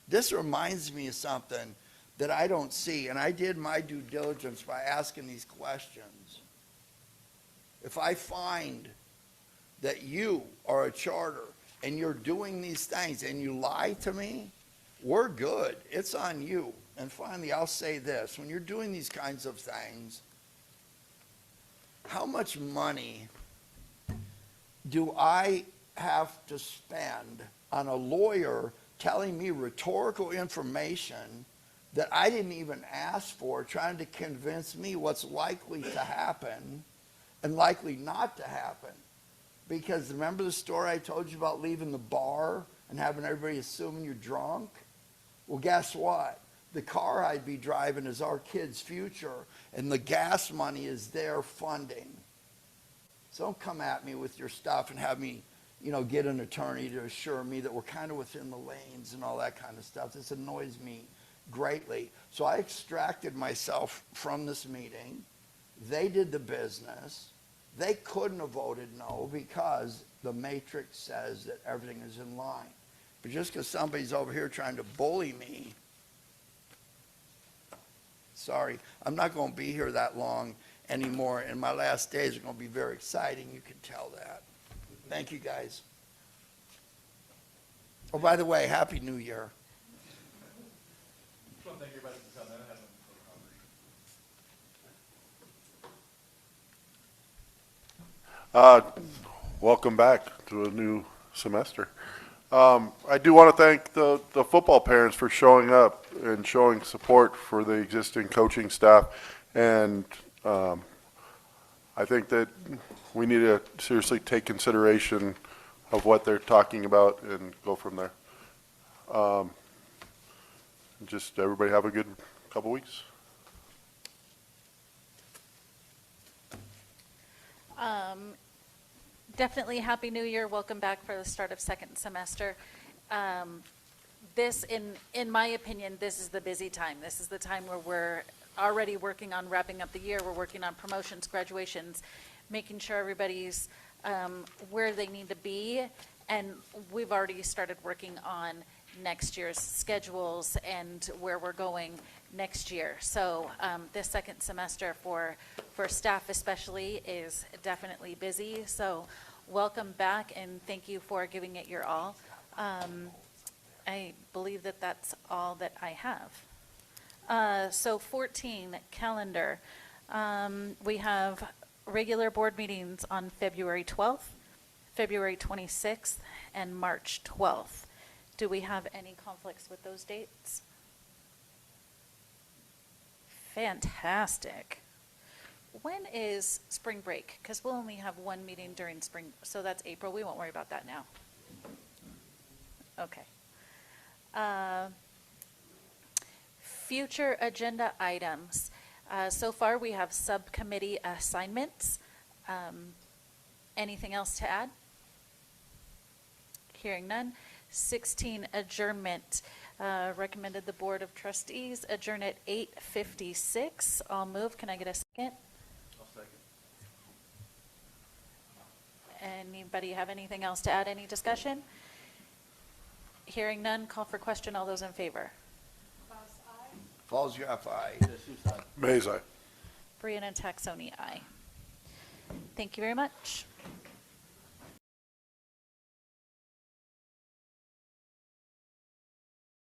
This reminds me of something that I don't see, and I did my due diligence by asking these questions. If I find that you are a charter and you're doing these things and you lie to me, we're good. It's on you. And finally, I'll say this. When you're doing these kinds of things, how much money do I have to spend on a lawyer telling me rhetorical information that I didn't even ask for, trying to convince me what's likely to happen and likely not to happen. Because remember the story I told you about leaving the bar and having everybody assuming you're drunk? Well, guess what? The car I'd be driving is our kids' future, and the gas money is their funding. So don't come at me with your stuff and have me, get an attorney to assure me that we're kind of within the lanes and all that kind of stuff. This annoys me greatly. So I extracted myself from this meeting. They did the business. They couldn't have voted no because the matrix says that everything is in line. But just because somebody's over here trying to bully me, sorry, I'm not going to be here that long anymore, and my last days are going to be very exciting. You can tell that. Thank you, guys. Oh, by the way, Happy New Year. Thank you everybody for coming. Welcome back to a new semester. I do want to thank the football parents for showing up and showing support for the existing coaching staff. And I think that we need to seriously take consideration of what they're talking about and go from there. Just everybody have a good couple weeks. Definitely Happy New Year. Welcome back for the start of second semester. This, in my opinion, this is the busy time. This is the time where we're already working on wrapping up the year. We're working on promotions, graduations, making sure everybody's where they need to be. And we've already started working on next year's schedules and where we're going next year. So this second semester for staff especially is definitely busy. So welcome back and thank you for giving it your all. I believe that that's all that I have. So 14, calendar. We have regular board meetings on February 12th, February 26th, and March 12th. Do we have any conflicts with those dates? Fantastic. When is spring break? Because we'll only have one meeting during spring, so that's April. We won't worry about that now. Okay. Future agenda items. So far, we have subcommittee assignments. Anything else to add? Hearing none. 16, adjournment. Recommended the Board of Trustees adjourn at 8:56. I'll move. Can I get a second? I'll second. Anybody have anything else to add? Any discussion? Hearing none. Call for question. All those in favor? Falls Graff, aye. Mays, aye. Brianna Taxoni, aye. Thank you very much.